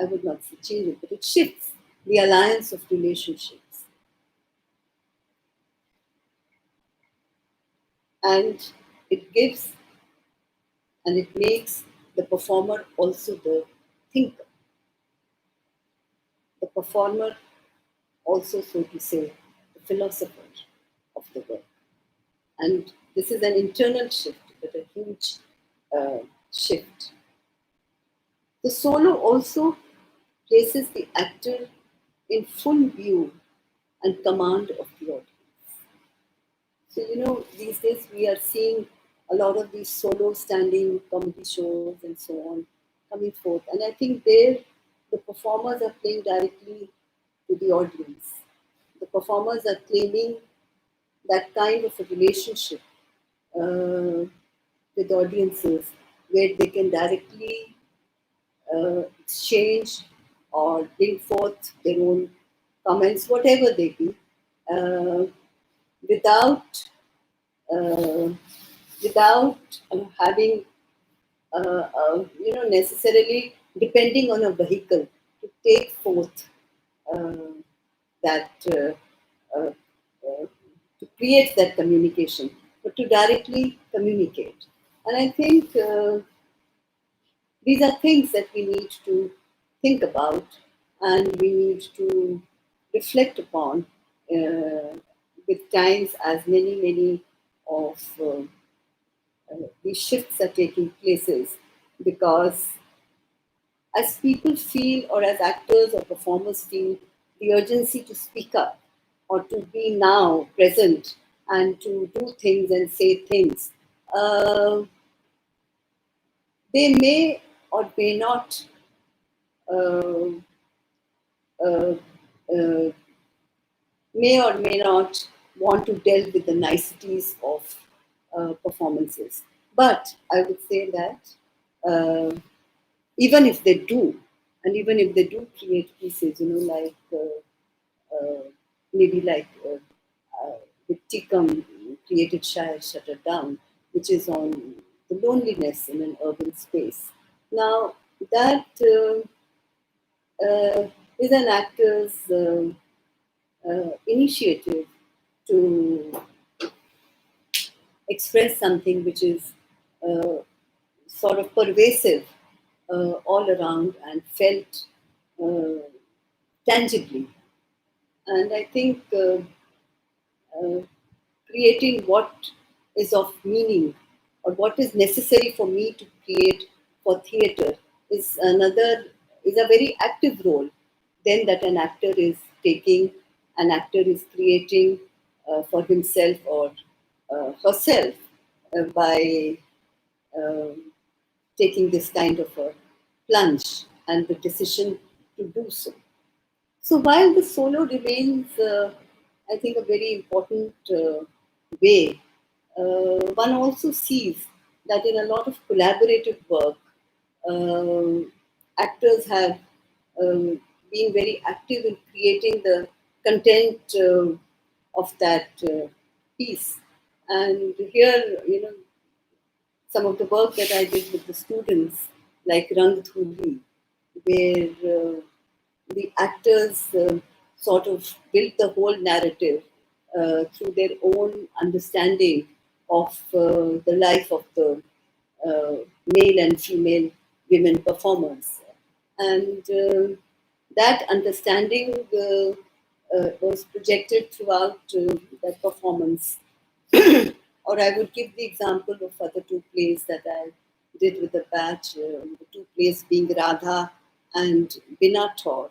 Speaker 2: I would not say changes, but it shifts the alliance of relationships. And it gives and it makes the performer also the thinker. The performer also, so to say, the philosopher of the work. And this is an internal shift, but a huge shift. The solo also places the actor in full view and command of the audience. So, these days we are seeing a lot of these solo standing comedy shows and so on coming forth. And I think there the performers are playing directly to the audience. The performers are claiming that kind of a relationship with audiences where they can directly exchange or bring forth their own comments, whatever they be, uh, without uh, having necessarily depending on a vehicle to take forth uh, that uh, to create that communication, but to directly communicate. And I think these are things that we need to think about and we need to reflect upon with times as many of these shifts are taking places, because as people feel or as actors or performers feel the urgency to speak up or to be now present and to do things and say things, uh, they may or may not uh, uh, uh, want to delve with the niceties of performances. But I would say that even if they do, and even if they do create pieces, like maybe like the Tikam created Shire Shutter Down, which is on the loneliness in an urban space. Now, that is an actor's initiative to express something which is uh, sort of pervasive all around and felt uh, tangibly. And I think uh, creating what is of meaning or what is necessary for me to create for theater is a very active role then that an actor is taking, an actor is creating for himself or herself by um, taking this kind of a plunge and the decision to do so. So while the solo remains, I think, a very important way, one also sees that in a lot of collaborative work, um, actors have um, been very active in creating the content of that piece. And here, some of the work that I did with the students, like Rang Thuli, where the actors sort of built the whole narrative through their own understanding of the life of the uh, male and female women performers. And that understanding was projected throughout that performance. Or I would give the example of other two plays that I did with the batch, the two plays being Radha and Binator.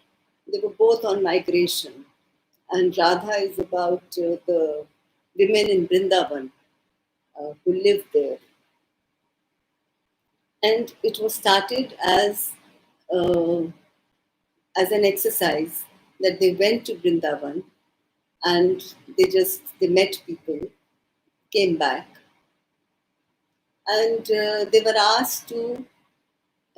Speaker 2: They were both on migration. And Radha is about the women in Vrindavan who lived there. And it was started uh, as an exercise that they went to Vrindavan and they met people, came back, and they were asked to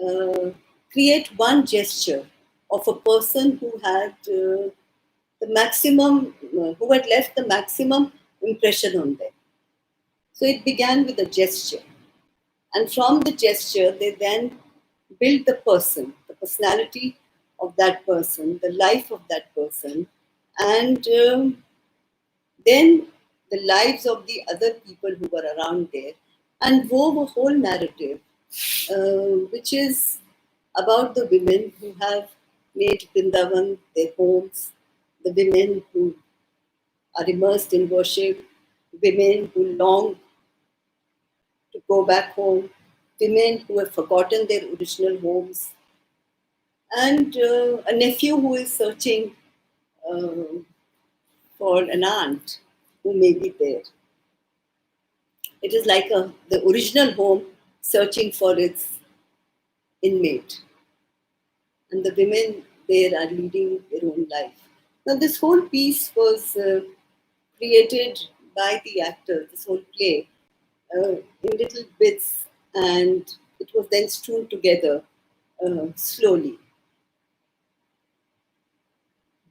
Speaker 2: uh, create one gesture of a person who had who had left the maximum impression on them. So it began with a gesture. And from the gesture, they then build the person, the personality of that person, the life of that person, and then the lives of the other people who were around there, and wove a whole narrative, which is about the women who have made Vrindavan their homes, the women who are immersed in worship, women who long to go back home, women who have forgotten their original homes, and a nephew who is searching uh, for an aunt who may be there. It is like the original home searching for its inmate, and the women there are leading their own life. Now, this whole piece was created by the actors, this whole play, in little bits, and it was then strewn together slowly.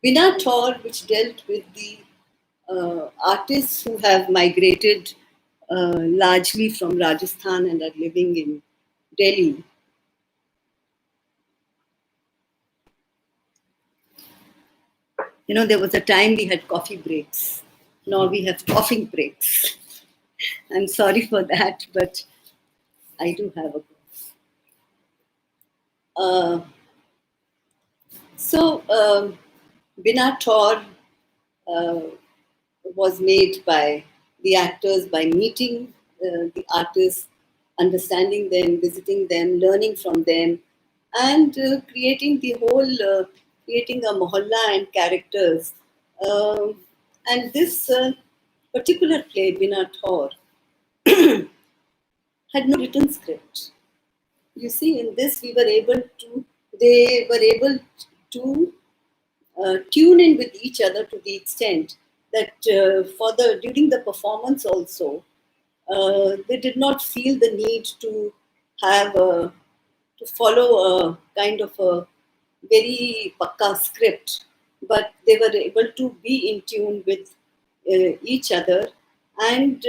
Speaker 2: Bina Tor, which dealt with the artists who have migrated largely from Rajasthan and are living in Delhi. There was a time we had coffee breaks. Now we have coughing breaks. I'm sorry for that, but I do have a cough. So, Bina Tor uh, was made by the actors by meeting the artists, understanding them, visiting them, learning from them, and creating a mohalla and characters. Um, and this particular play, Bina Thor, had no written script. You see, in this they were able to tune in with each other to the extent that during the performance also, they did not feel the need to have to follow a kind of a very pakka script, but they were able to be in tune with each other and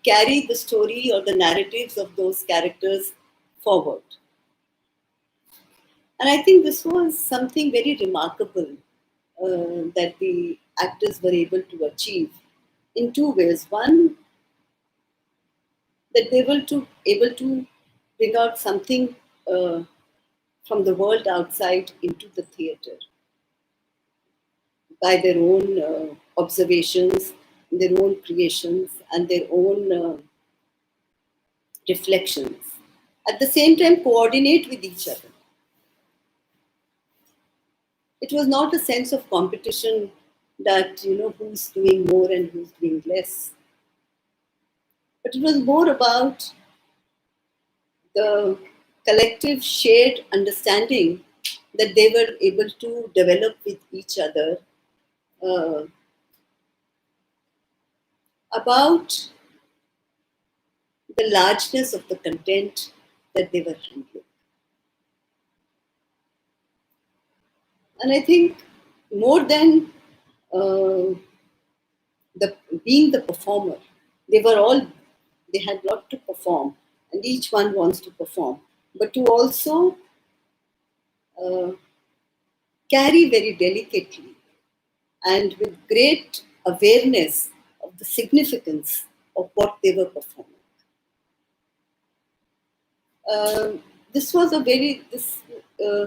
Speaker 2: carry the story or the narratives of those characters forward. And I think this was something very remarkable that the actors were able to achieve in two ways. One, that they were able to bring out something from the world outside into the theatre by their own observations, their own creations, and their own reflections, at the same time coordinate with each other. It was not a sense of competition that, who's doing more and who's doing less. But it was more about the collective shared understanding that they were able to develop with each other uh, about the largeness of the content that they were handling. And I think more than uh, the being the performer, they were all, they had a lot to perform, and each one wants to perform, but to also uh, carry very delicately and with great awareness of the significance of what they were performing. Uh, this was a very uh,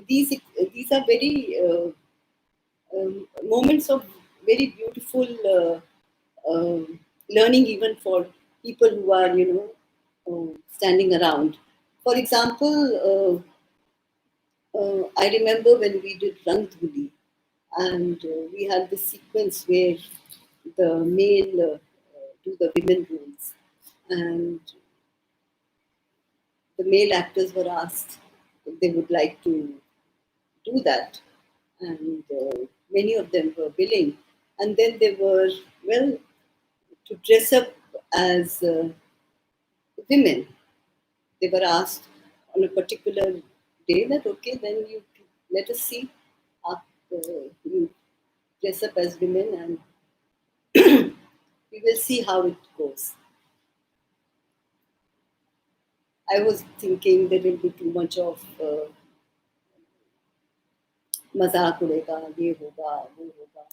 Speaker 2: these are very moments of very beautiful learning, even for people who are standing around. For example, I remember when we did Rang Dhuli, and we had this sequence where the male do the women roles, and the male actors were asked if they would like to do that, and many of them were willing. And then they were, well, to dress up as women. They were asked on a particular day that, okay, then you let us see, you dress up as women, and we will see how it goes. I was thinking there will be too much of मजाक उड़ेगा, ये होगा, वो होगा.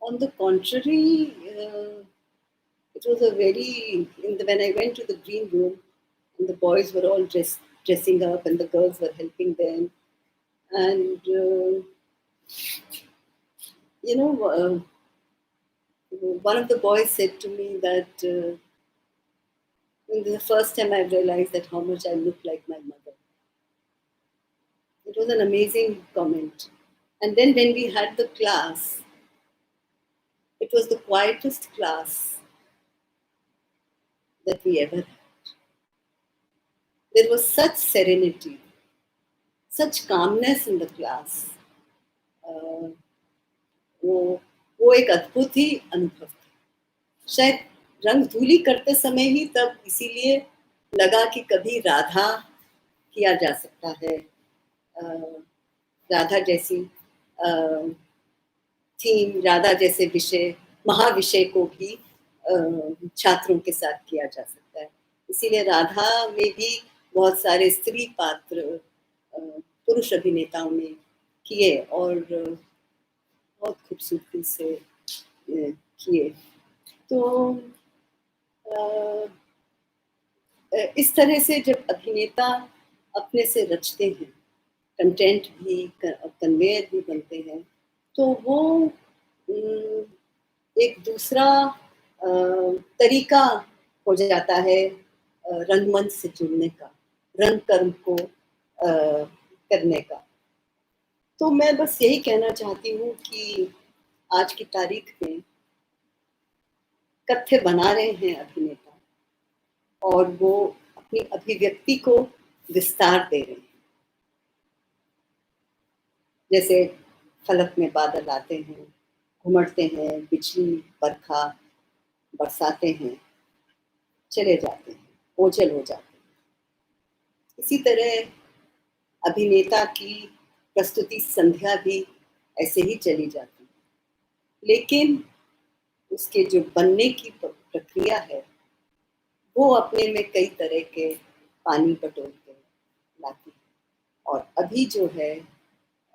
Speaker 2: On the contrary, it was a very, when I went to the green room, and the boys were all dressing up, and the girls were helping them. And, one of the boys said to me that the first time I realized that how much I look like my mother. It was an amazing comment. And then when we had the class, it was the quietest class that we ever had. There was such serenity, such calmness in the class. Uh, वो एक अद्भुत ही अनुभव था. शायद रंग धूली करते समय ही तब इसीलिए लगा कि कभी राधा किया जा सकता है. राधा जैसी थीम, राधा जैसे विषय, महाविषय को भी छात्रों के साथ किया जा सकता है. इसीलिए राधा में भी बहुत सारे स्त्री पात्र पुरुष अभिनेताओं ने किए, और बहुत खूबसूरती से किए. तो इस तरह से जब अभिनेता अपने से रचते हैं, कंटेंट भी, कन्वेयर भी बनते हैं, तो वो एक दूसरा तरीका हो जाता है रंगमंच से जुड़ने का, रंग कर्म को करने का. तो मैं बस यही कहना चाहती हूँ कि आज की तारीख में कथ्य बना रहे हैं अभिनेता, और वो अपनी अभिव्यक्ति को विस्तार दे रहे हैं. जैसे फलक में बादल आते हैं, घुमड़ते हैं, बिजली बरखा बरसाते हैं, चले जाते हैं, ओझल हो जाते हैं. इसी तरह अभिनेता की प्रस्तुति संध्या भी ऐसे ही चली जाती है, लेकिन उसके जो बनने की प्रक्रिया है, वो अपने में कई तरह के पानी बटोर के लाती है. और अभी जो है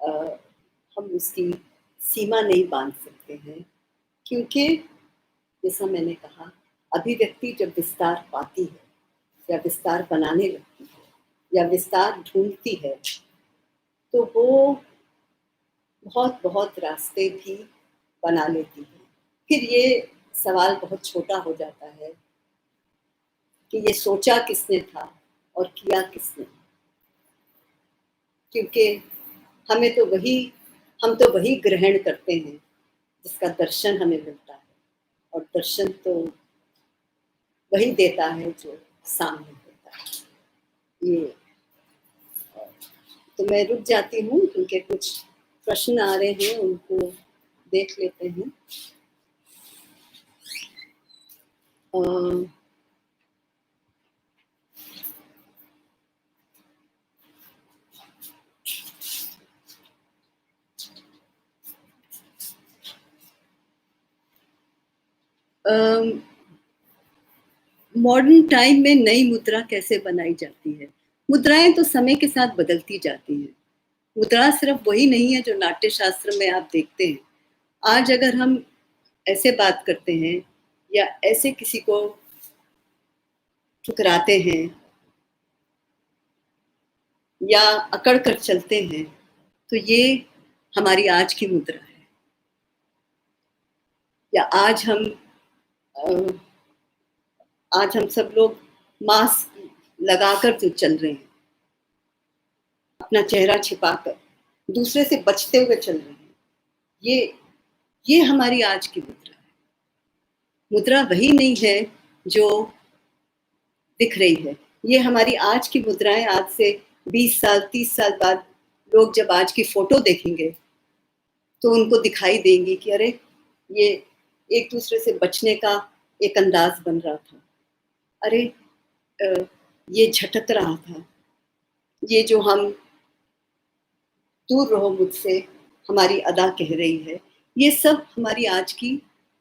Speaker 2: हम उसकी सीमा नहीं बांध सकते हैं, क्योंकि जैसा मैंने कहा, अभिव्यक्ति जब विस्तार पाती है, या विस्तार बनाने लगती है, या विस्तार ढूंढती है, तो वो बहुत बहुत रास्ते भी बना लेती है. फिर ये सवाल बहुत छोटा हो जाता है कि ये सोचा किसने था और किया किसने, क्योंकि हम तो वही ग्रहण करते हैं जिसका दर्शन हमें मिलता है, और दर्शन तो वही देता है जो सामने होता है। ये तो मैं रुक जाती हूँ क्योंकि कुछ प्रश्न आ रहे हैं, उनको देख लेते हैं। मॉडर्न टाइम में नई मुद्रा कैसे बनाई जाती है? मुद्राएं तो समय के साथ बदलती जाती हैं। मुद्रा सिर्फ वही नहीं है जो नाट्य शास्त्र में आप देखते हैं। आज अगर हम ऐसे बात करते हैं या ऐसे किसी को ठुकराते हैं या अकड़ कर चलते हैं, तो ये हमारी आज की मुद्रा है। या आज हम सब लोग मास्क लगाकर जो चल रहे हैं, अपना चेहरा छिपाकर दूसरे से बचते हुए चल रहे हैं, ये हमारी आज की मुद्रा है। मुद्रा वही नहीं है जो दिख रही है। ये हमारी आज की मुद्राएं आज से 20 साल 30 साल बाद लोग जब आज की फोटो देखेंगे तो उनको दिखाई देंगी कि अरे ये एक दूसरे से बचने का एक अंदाज बन रहा था, अरे ये झटक रहा था, ये जो हम दूर रहो मुझसे हमारी अदा कह रही है, ये सब हमारी आज की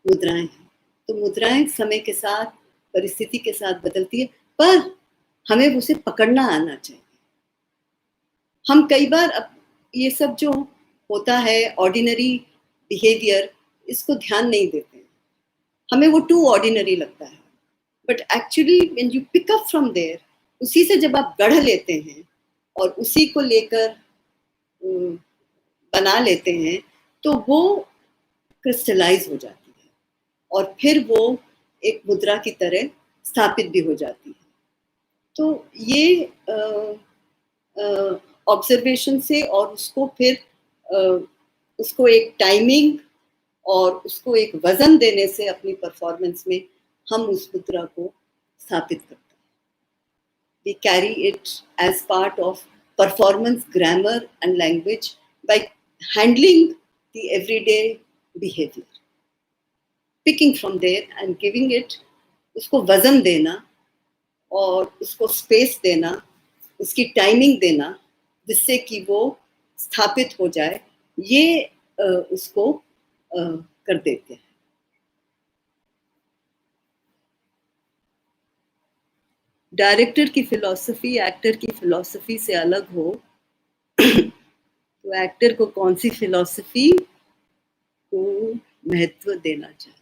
Speaker 2: मुद्राएं हैं। तो मुद्राएं समय के साथ परिस्थिति के साथ बदलती है, पर हमें उसे पकड़ना आना चाहिए। हम कई बार ये सब जो होता है ऑर्डिनरी बिहेवियर, इसको ध्यान नहीं देते हैं, हमें वो टू ऑर्डिनरी लगता है। But actually when you pick up from there, उसी से जब आप गढ़ लेते हैं और उसी को लेकर बना लेते हैं, तो वो क्रिस्टलाइज हो जाती है और फिर वो एक मुद्रा की तरह स्थापित भी हो जाती है। तो ये ऑब्जर्वेशन से और उसको फिर उसको एक टाइमिंग और उसको एक वजन देने से अपनी परफॉर्मेंस में हम उस मुद्रा को स्थापित करते हैं। We carry it as part of performance, grammar and language by handling the everyday behavior, picking from there and giving it, उसको वजन देना और उसको स्पेस देना, उसकी टाइमिंग देना, जिससे कि वो स्थापित हो जाए, ये उसको कर देते हैं। डायरेक्टर की फिलॉसफी एक्टर की फिलॉसफी से अलग हो तो एक्टर को कौन सी फिलॉसफी को महत्व देना चाहिए?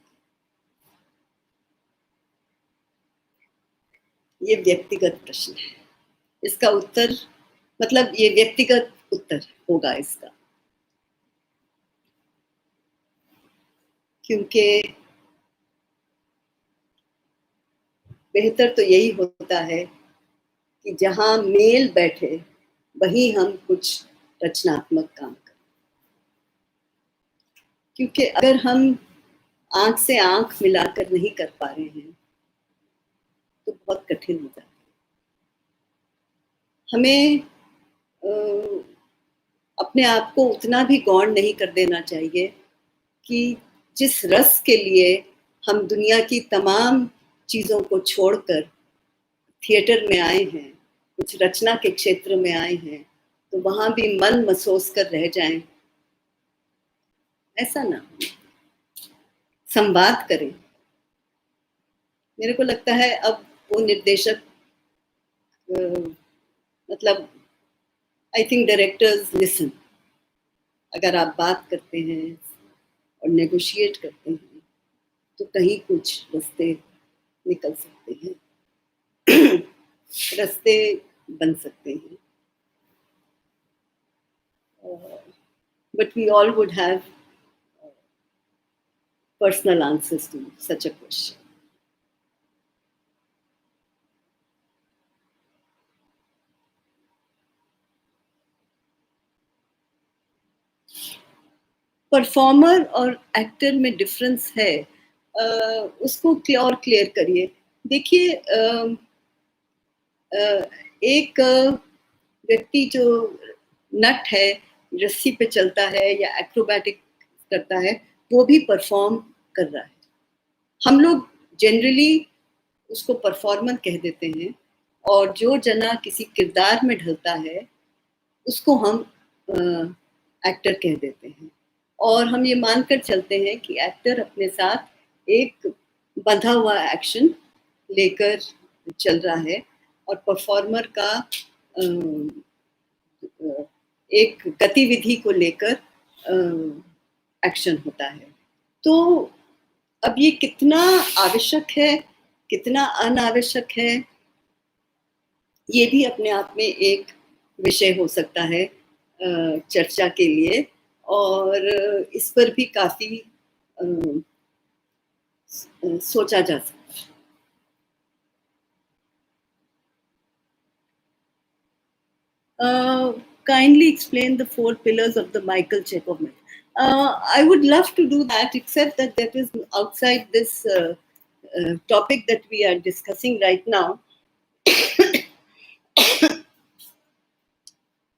Speaker 2: ये व्यक्तिगत प्रश्न है। इसका उत्तर मतलब ये व्यक्तिगत उत्तर होगा इसका, क्योंकि बेहतर तो यही होता है कि जहां मेल बैठे वहीं हम कुछ रचनात्मक काम करें, क्योंकि अगर हम आंख से आंख मिलाकर नहीं कर पा रहे हैं तो बहुत कठिन हो जाता है। हमें अपने आप को उतना भी गौण नहीं कर देना चाहिए कि जिस रस के लिए हम दुनिया की तमाम चीज़ों को छोड़कर थिएटर में आए हैं, कुछ रचना के क्षेत्र में आए हैं, तो वहाँ भी मन महसूस कर रह जाएं। ऐसा ना, संवाद करें। मेरे को लगता है अब वो निर्देशक मतलब आई थिंक डायरेक्टर्स लिसन, अगर आप बात करते हैं और नेगोशिएट करते हैं तो कहीं कुछ रास्ते निकल सकते हैं, रास्ते बन सकते हैं। But we all would have personal answers to such a question. Performer और एक्टर में डिफरेंस है, उसको और क्लियर करिए। देखिए, एक व्यक्ति जो नट है, रस्सी पे चलता है या एक्रोबैटिक करता है, वो भी परफॉर्म कर रहा है। हम लोग जनरली उसको परफॉर्मर कह देते हैं, और जो जना किसी किरदार में ढलता है उसको हम एक्टर कह देते हैं। और हम ये मानकर चलते हैं कि एक्टर अपने साथ एक बंधा हुआ एक्शन लेकर चल रहा है, और परफॉर्मर का एक गतिविधि को लेकर एक्शन होता है। तो अब ये कितना आवश्यक है, कितना अनावश्यक है, ये भी अपने आप में एक विषय हो सकता है चर्चा के लिए, और इस पर भी काफी सोचा जा सकता है। Kindly explain the 4 pillars of the Michael Chekhov method. I would love to do that, except that is outside this topic that we are discussing right now.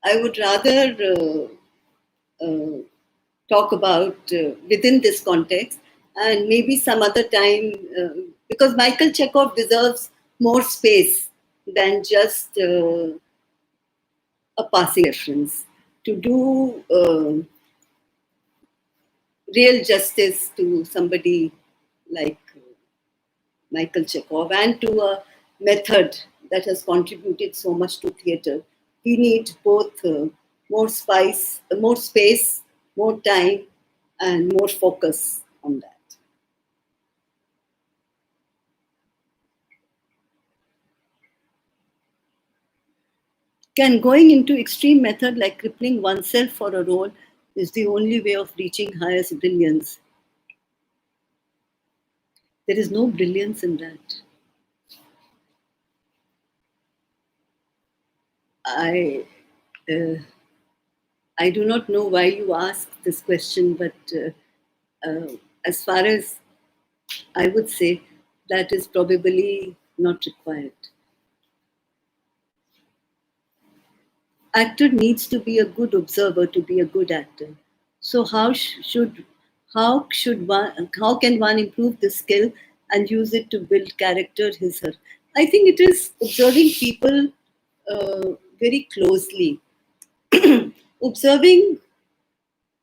Speaker 2: I would rather talk about within this context, and maybe some other time, because Michael Chekhov deserves more space than just a passing reference to do real justice to somebody like Michael Chekhov, and to a method that has contributed so much to theatre. We need both more space, more time, and more focus on that. Can going into extreme method like crippling oneself for a role is the only way of reaching highest brilliance? There is no brilliance in that. I do not know why you asked this question, but as far as I would say, that is probably not required. Actor needs to be a good observer to be a good actor. So how can one improve this skill and use it to build character, his her? I think it is observing people very closely, observing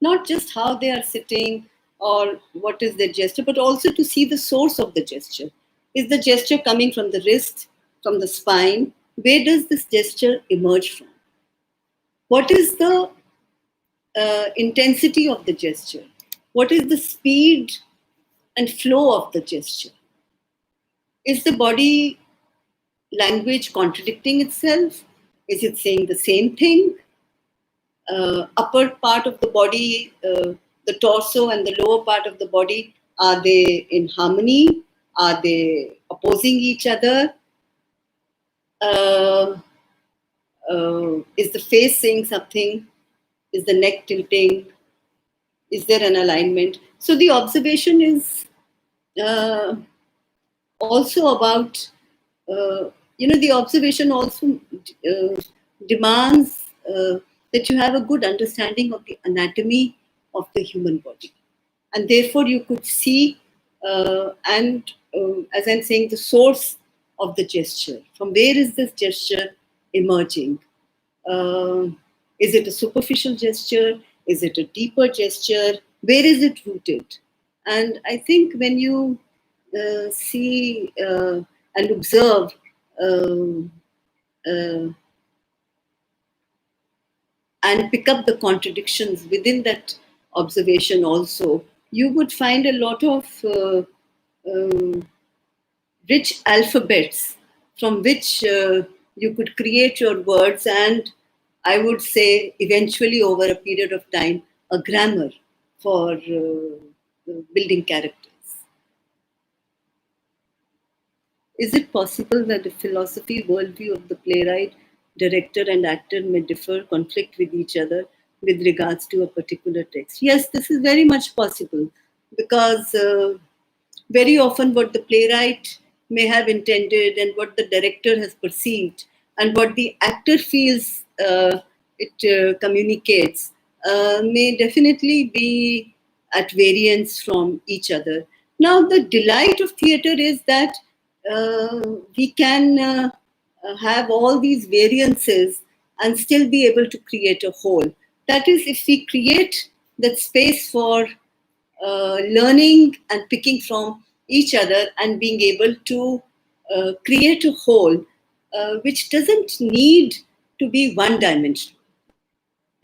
Speaker 2: not just how they are sitting or what is their gesture, but also to see the source of the gesture. Is the gesture coming from the wrist, from the spine? Where does this gesture emerge from? What is the intensity of the gesture? What is the speed and flow of the gesture? Is the body language contradicting itself? Is it saying the same thing? Upper part of the body, the torso and the lower part of the body, are they in harmony? Are they opposing each other? Is the face saying something? Is the neck tilting? Is there an alignment? So the observation is also about, the observation also demands that you have a good understanding of the anatomy of the human body. And therefore you could see, as I'm saying, the source of the gesture. From where is this gesture emerging? Is it a superficial gesture? Is it a deeper gesture? Where is it rooted? And I think when you see and observe and pick up the contradictions within that observation also, you would find a lot of rich alphabets from which you could create your words, and I would say eventually over a period of time, a grammar for building characters. Is it possible that the philosophy worldview of the playwright, director, and actor may differ, conflict with each other, with regards to a particular text. Yes, this is very much possible because very often what the playwright may have intended and what the director has perceived and what the actor feels it communicates may definitely be at variance from each other. Now, the delight of theatre is that we can have all these variances and still be able to create a whole. That is, if we create that space for learning and picking from each other and being able to create a whole which doesn't need to be one dimensional.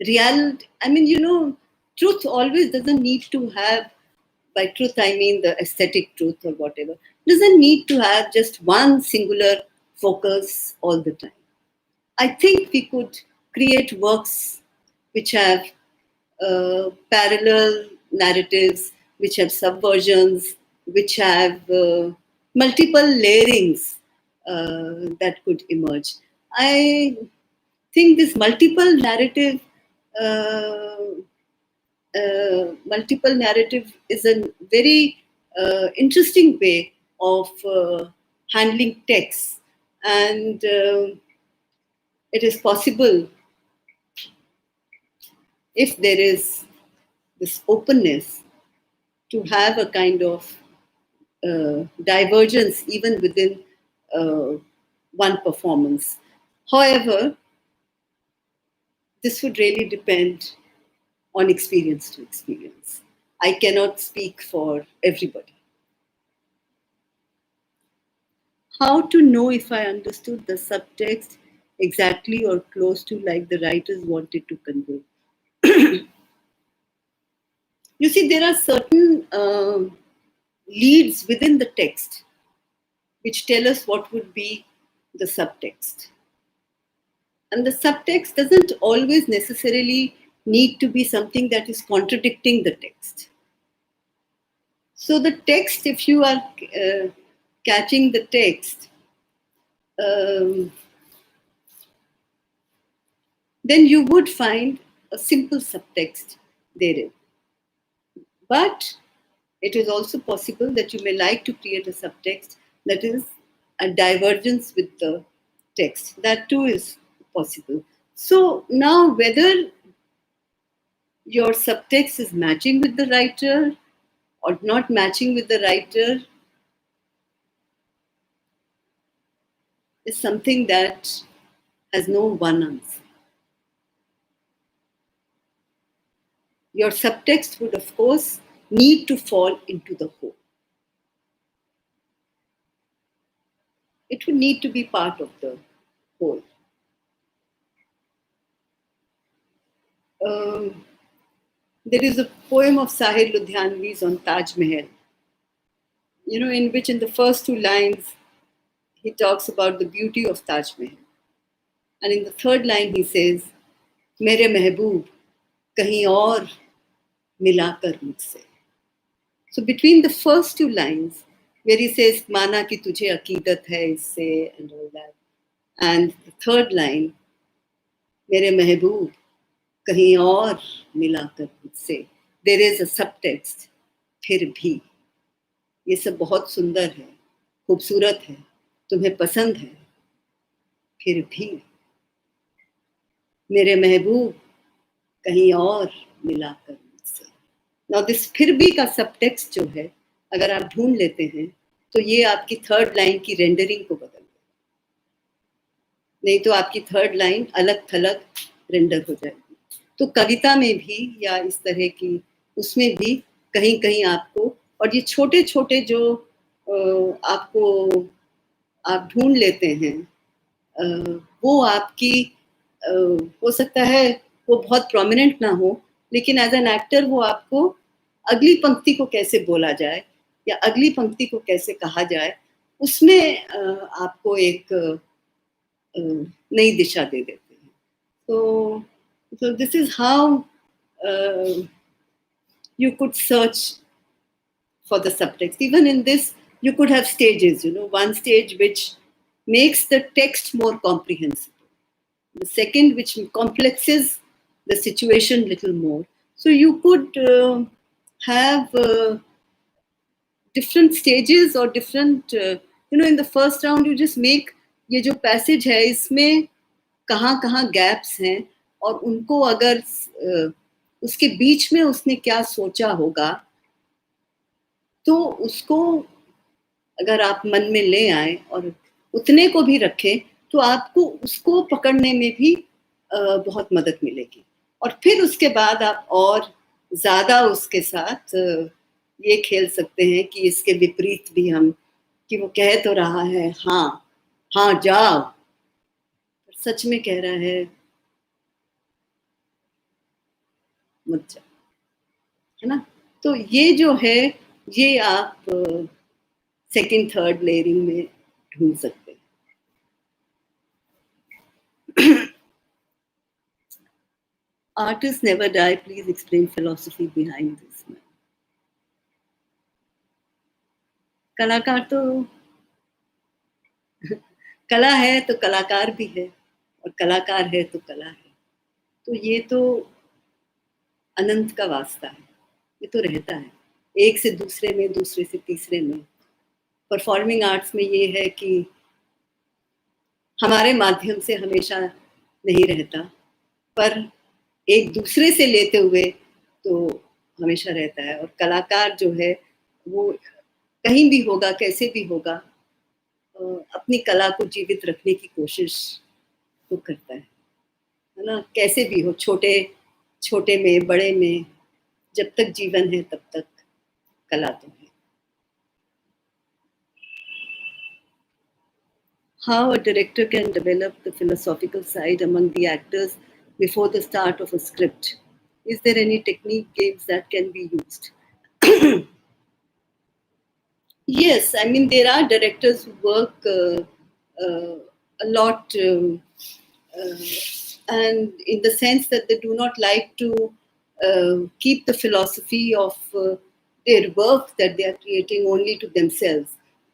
Speaker 2: I mean, truth always doesn't need to have, by truth, I mean the aesthetic truth or whatever, doesn't need to have just one singular focus all the time. I think we could create works which have parallel narratives, which have subversions, which have multiple layerings that could emerge. I think this uh, multiple narrative is a very interesting way of handling text, and it is possible if there is this openness to have a kind of divergence even within uh, one performance. However, this would really depend on experience to experience. I cannot speak for everybody. How to know if I understood the subtext exactly or close to like the writers wanted to convey? You see, there are certain leads within the text which tell us what would be the subtext. And the subtext doesn't always necessarily need to be something that is contradicting the text. So, the text, if you are catching the text, um, then you would find a simple subtext therein. But it is also possible that you may like to create a subtext that is a divergence with the text. That too is possible. So now, whether your subtext is matching with the writer or not matching with the writer is something that has no one answer. Your subtext would, of course, need to fall into the whole. It would need to be part of the whole. Um, there is a poem of Sahir Ludhianvi's on Taj Mahal, in which in the first two lines he talks about the beauty of Taj Mahal. And in the third line he says, Mere mehboob, kahin aur milakar mujhse. So between the first two lines, where he says, Mana ki tujhe aqidat hai isse and all that, and the third line, Mere mehboob, kahin aur milakar mujhse, there is a subtext, फिर भी ये सब बहुत सुंदर है, खूबसूरत है, तुम्हें पसंद है, फिर भी मेरे महबूब कहीं और मिलाकर मुझसे. नाउ दिस फिर भी का सबटेक्स्ट जो है, अगर आप ढूंढ लेते हैं तो ये आपकी थर्ड लाइन की रेंडरिंग को बदल देगा. नहीं तो आपकी थर्ड लाइन अलग थलग रेंडर हो जाएगी. तो कविता में भी या इस तरह की उसमें भी कहीं कहीं आपको, और ये छोटे छोटे जो आपको आप ढूंढ लेते हैं, वो आपकी हो सकता है वो बहुत प्रोमिनेंट ना हो, लेकिन एज एन एक्टर वो आपको अगली पंक्ति को कैसे बोला जाए या अगली पंक्ति को कैसे कहा जाए, उसमें आपको एक नई दिशा दे देते हैं. So this is how you could search for the subtext. Even in this, you could have stages, one stage which makes the text more comprehensible. The second, which complexes the situation little more. So you could have different stages or different, in the first round you just make ये जो passage है इसमें कहाँ कहाँ gaps हैं और उनको अगर उसके बीच में उसने क्या सोचा होगा तो उसको अगर आप मन में ले आए और उतने को भी रखें तो आपको उसको पकड़ने में भी बहुत मदद मिलेगी और फिर उसके बाद आप और ज़्यादा उसके साथ ये खेल सकते हैं कि इसके विपरीत भी हम कि वो कह तो रहा है हाँ हाँ जाओ सच में कह रहा है मत जाओ है ना तो ये जो है ये आप सेकंड थर्ड लेयरिंग में ढूंढ सकते हैं Artists never die. Please explain philosophy behind this. कलाकार तो कला है तो कलाकार भी है और कलाकार है तो कला है तो ये तो अनंत का वास्ता है ये तो रहता है एक से दूसरे में दूसरे से तीसरे में परफॉर्मिंग आर्ट्स में ये है कि हमारे माध्यम से हमेशा नहीं रहता पर एक दूसरे से लेते हुए तो हमेशा रहता है और कलाकार जो है वो कहीं भी होगा कैसे भी होगा अपनी कला को जीवित रखने की कोशिश तो करता है ना कैसे भी हो छोटे छोटे में बड़े में जब तक जीवन है तब तक कला तो है How a director can develop the philosophical side among the actors before the start of a script. Is there any technique games that can be used? Yes, I mean there are directors who work a lot, and in the sense that they do not like to keep the philosophy of their work that they are creating only to themselves,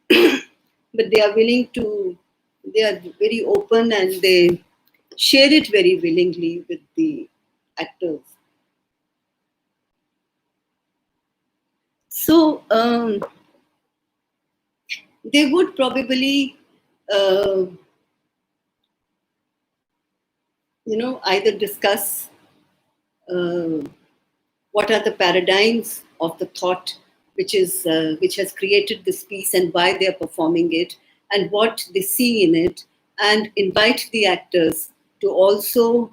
Speaker 2: but they are willing to. They are very open and they share it very willingly with the actors. So they would probably, either discuss what are the paradigms of the thought which has created this piece and why they are performing it and what they see in it, and invite the actors to also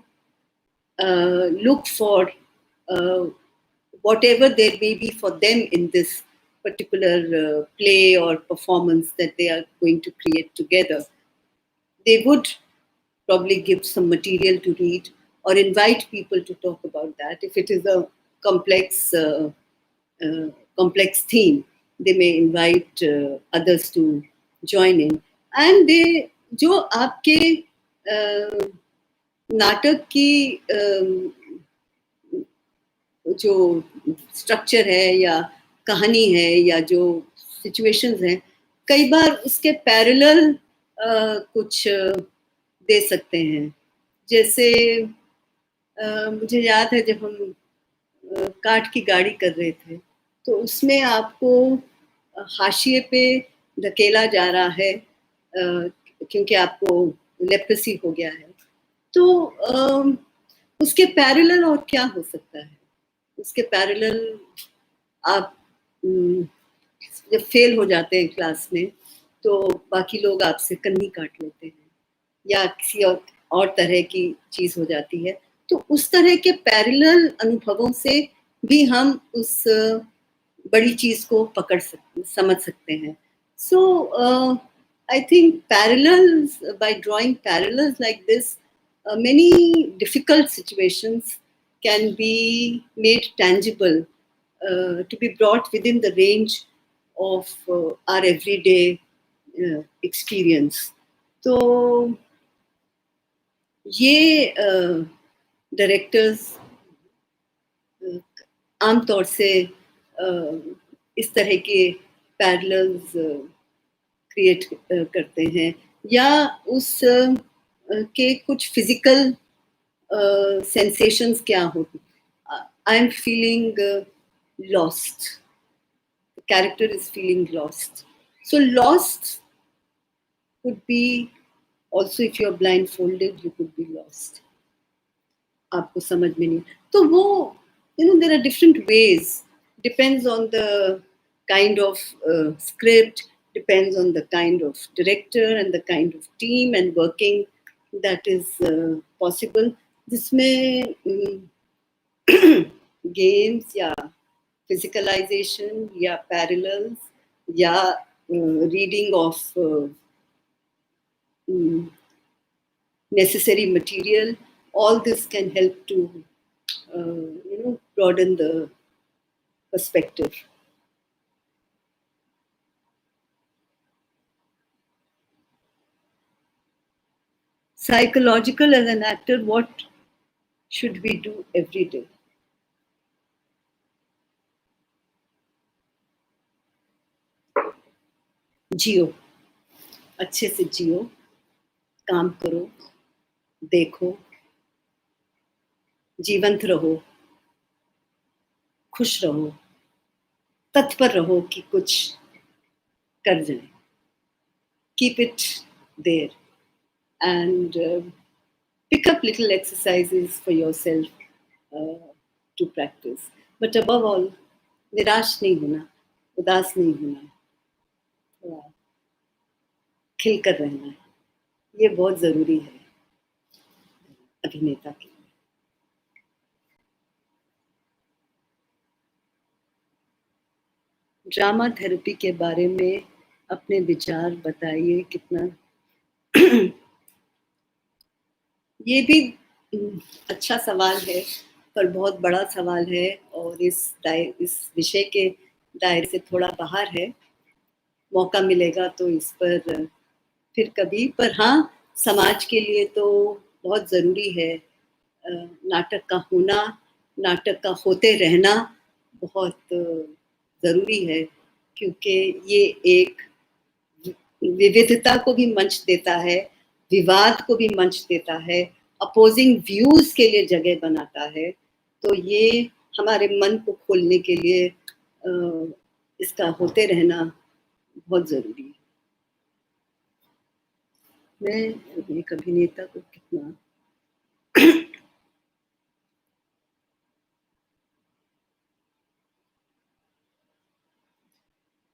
Speaker 2: look for whatever there may be for them in this particular play or performance that they are going to create together. They would probably give some material to read or invite people to talk about that. If it is a complex complex theme, they may invite others to join in. And they जो आपके नाटक की जो structure है या कहानी है या जो सिचुएशंस हैं कई बार उसके पैरेलल कुछ दे सकते हैं जैसे मुझे याद है जब हम काठ की गाड़ी कर रहे थे तो उसमें आपको हाशिए पे धकेला जा रहा है क्योंकि आपको लेप्रेसी हो गया है तो उसके पैरेलल और क्या हो सकता है उसके पैरेलल आप जब फेल हो जाते हैं क्लास में तो बाकी लोग आपसे कन्नी काट लेते हैं या किसी और तरह की चीज हो जाती है तो उस तरह के पैरेलल अनुभवों से भी हम उस बड़ी चीज को समझ सकते हैं so I think parallels by drawing parallels like this many difficult situations can be made tangible to be brought within the range of our everyday experience. So, ये डायरेक्टर्स आमतौर से इस तरह के पैरेलल्स क्रिएट करते हैं या उस के कुछ फिजिकल सेंसेशंस क्या होती, I am feeling lost, character is feeling lost. So lost could be also, if you're blindfolded, you could be lost. आपको समझ में नहीं, तो वो there are different ways, depends on the kind of script, depends on the kind of director and the kind of team and working that is possible, जिसमें games या physicalization या parallels या reading of necessary material, all this can help to broaden the perspective. Psychological as an actor, what should we do every day? जियो, अच्छे से जियो, काम करो, देखो, जीवंत रहो, खुश रहो, तत्पर रहो कि कुछ कर जाए. Keep it there and pick up little exercises for yourself to practice. But above all, निराश नहीं होना, उदास नहीं होना, थोड़ा खिल कर रहना है. ये बहुत जरूरी है अभिनेता के लिए. ड्रामा थेरेपी के बारे में अपने विचार बताइए. कितना ये भी अच्छा सवाल है, पर बहुत बड़ा सवाल है और इस विषय के दायरे से थोड़ा बाहर है. मौका मिलेगा तो इस पर फिर कभी, पर हाँ, समाज के लिए तो बहुत ज़रूरी है नाटक का होना, नाटक का होते रहना बहुत ज़रूरी है, क्योंकि ये एक विविधता को भी मंच देता है, विवाद को भी मंच देता है, अपोजिंग व्यूज के लिए जगह बनाता है. तो ये हमारे मन को खोलने के लिए इसका होते रहना बहुत जरूरी है. मैं एक अभिनेता को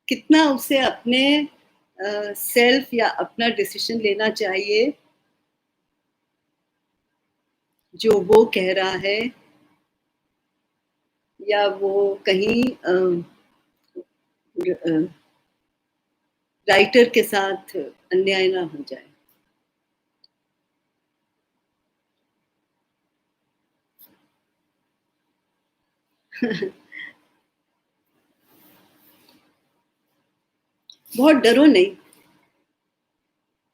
Speaker 2: कितना उसे अपने सेल्फ या अपना डिसीजन लेना चाहिए जो वो कह रहा है, या वो कहीं राइटर के साथ अन्याय ना हो जाए. बहुत डरो नहीं.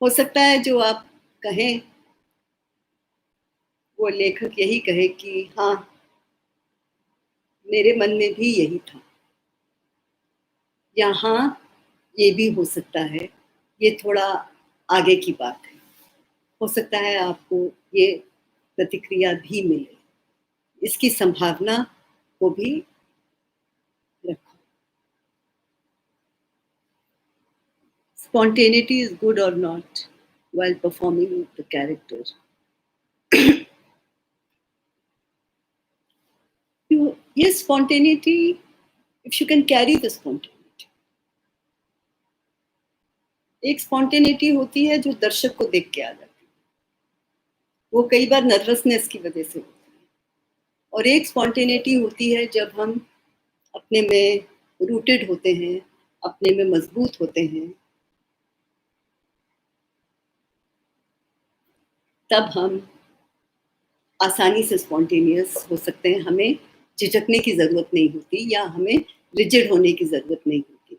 Speaker 2: हो सकता है जो आप कहें वो लेखक यही कहे कि हाँ, मेरे मन में भी यही था, या हाँ, ये भी हो सकता है, ये थोड़ा आगे की बात है. हो सकता है आपको ये प्रतिक्रिया भी मिले. इसकी संभावना को भी रखो. Spontaneity is good or not while performing the character. Yes, spontaneity, if you can carry the spontaneity. एक स्पॉन्टेनिटी होती है जो दर्शक को देख के आ जाती है, वो कई बार नर्वसनेस की वजह से होती है. और एक स्पॉन्टेनिटी होती है जब हम अपने में रूटेड होते हैं, अपने में मजबूत होते हैं, तब हम आसानी से स्पॉन्टेनियस हो सकते हैं. हमें झिझकने की ज़रूरत नहीं होती, या हमें रिजिड होने की ज़रूरत नहीं होती.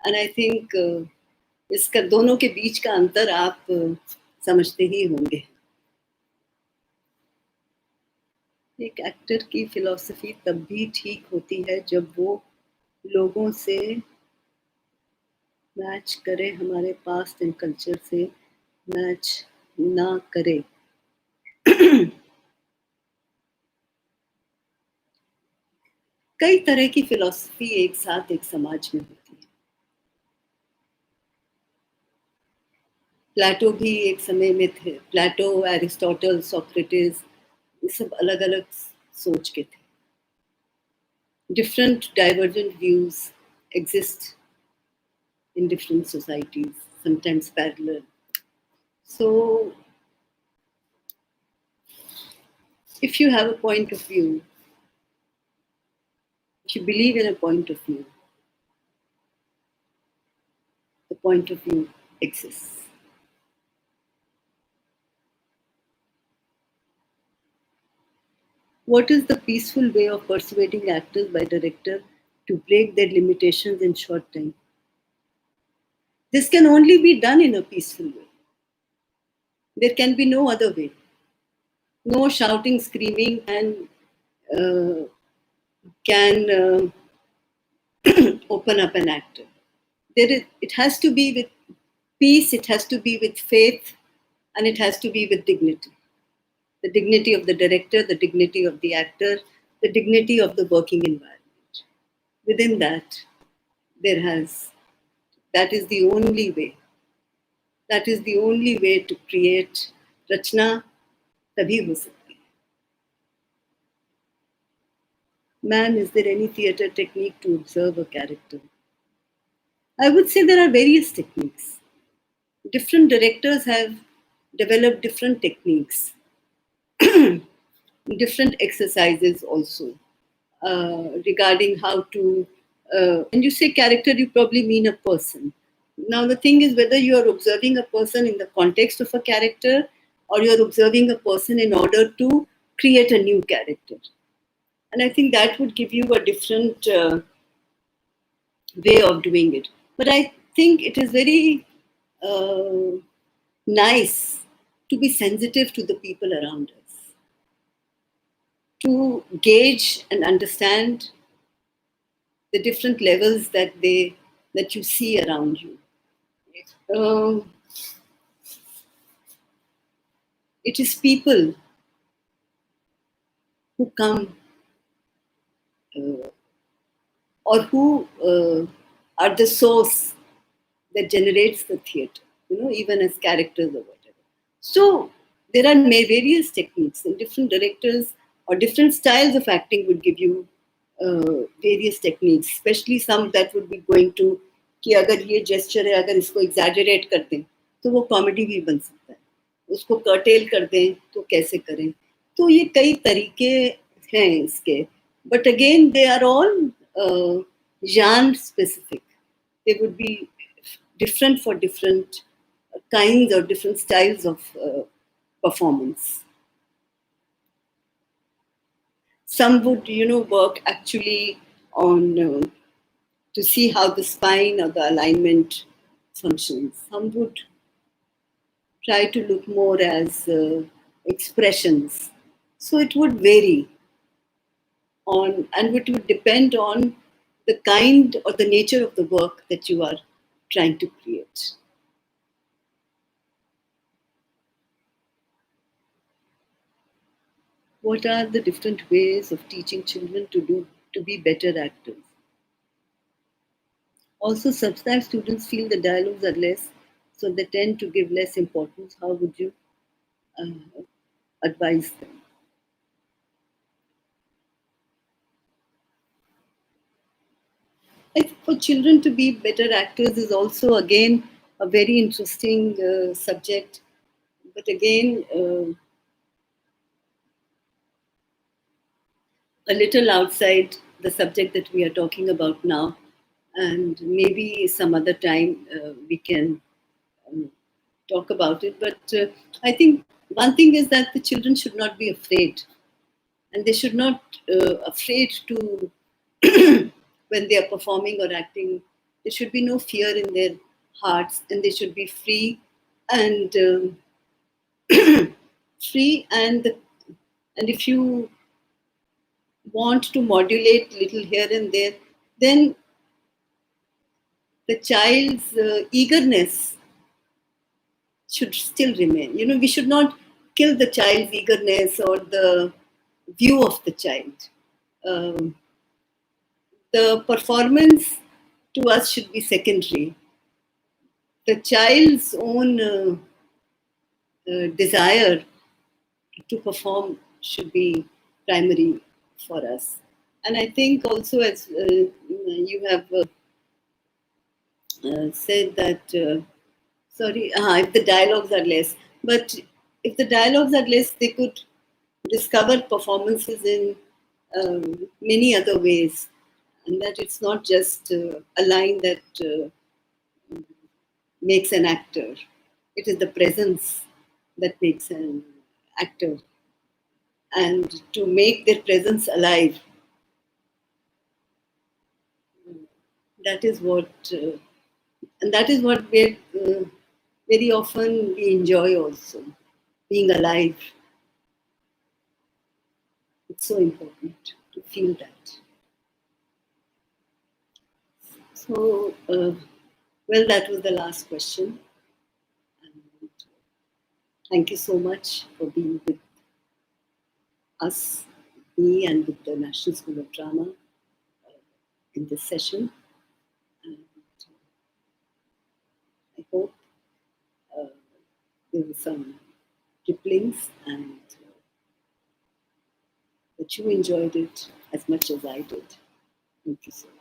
Speaker 2: एंड आई थिंक इसका दोनों के बीच का अंतर आप समझते ही होंगे. एक एक्टर की फिलॉसफी तब भी ठीक होती है जब वो लोगों से मैच करे, हमारे पास्ट एंड कल्चर से मैच ना करे. कई तरह की फिलॉसफी एक साथ एक समाज में होती है। प्लेटो भी एक समय में थे। प्लेटो, एरिस्टोटल, सोक्रेटिस, ये सब अलग अलग सोच के थे। Different divergent views exist in different societies, sometimes parallel. So, if you have a point of view, if you believe in a point of view, the point of view exists. What is the peaceful way of persuading actors by director to break their limitations in short time? This can only be done in a peaceful way. There can be no other way. No shouting, screaming, and can open up an actor. It has to be with peace, it has to be with faith, and it has to be with dignity. The dignity of the director, the dignity of the actor, the dignity of the working environment. Within that, there has, that is the only way. That is the only way to create Rachna, tabhi ho sakti hai. Man, is there any theatre technique to observe a character? I would say there are various techniques. Different directors have developed different techniques, different exercises also regarding how to. When you say character, you probably mean a person. Now, the thing is whether you are observing a person in the context of a character or you are observing a person in order to create a new character. And I think that would give you a different way of doing it. But I think it is very nice to be sensitive to the people around us, to gauge and understand the different levels that you see around you. Um, it is people who come or who are the source that generates the theatre, even as characters or whatever. So there are various techniques, and different directors or different styles of acting would give you various techniques, especially some that would be going to कि अगर ये gesture है, अगर इसको exaggerate कर दें तो वो comedy भी बन सकता है, उसको curtail कर दें तो कैसे करें. तो ये कई तरीके हैं इसके, but again they are all genre specific. They would be different for different kinds or different styles of performance. Some would, work actually on to see how the spine or the alignment functions. Some would try to look more as expressions. So it would vary on, and it would depend on the kind or the nature of the work that you are trying to create. What are the different ways of teaching children to be better actors? Also, sometimes students feel the dialogues are less, so they tend to give less importance. How would you advise them? I think for children to be better actors is also again a very interesting subject, but again a little outside the subject that we are talking about now, and maybe some other time we can um, talk about it. But I think one thing is that the children should not be afraid, and they should not afraid to when they are performing or acting. There should be no fear in their hearts, and they should be free and free and if you want to modulate little here and there, then the child's eagerness should still remain. We should not kill the child's eagerness or the view of the child. Um, the performance to us should be secondary. The child's own desire to perform should be primary for us. And I think also, as you have said that, if the dialogues are less, but if the dialogues are less, they could discover performances in many other ways, and that it's not just a line that makes an actor. It is the presence that makes an actor. And to make their presence alive, that is what, and that is what very often we enjoy also, being alive. It's so important to feel that. So, well, that was the last question. And thank you so much for being with us, me, and with the National School of Drama in this session. And I hope there were some ripplings and that you enjoyed it as much as I did. Thank you so much.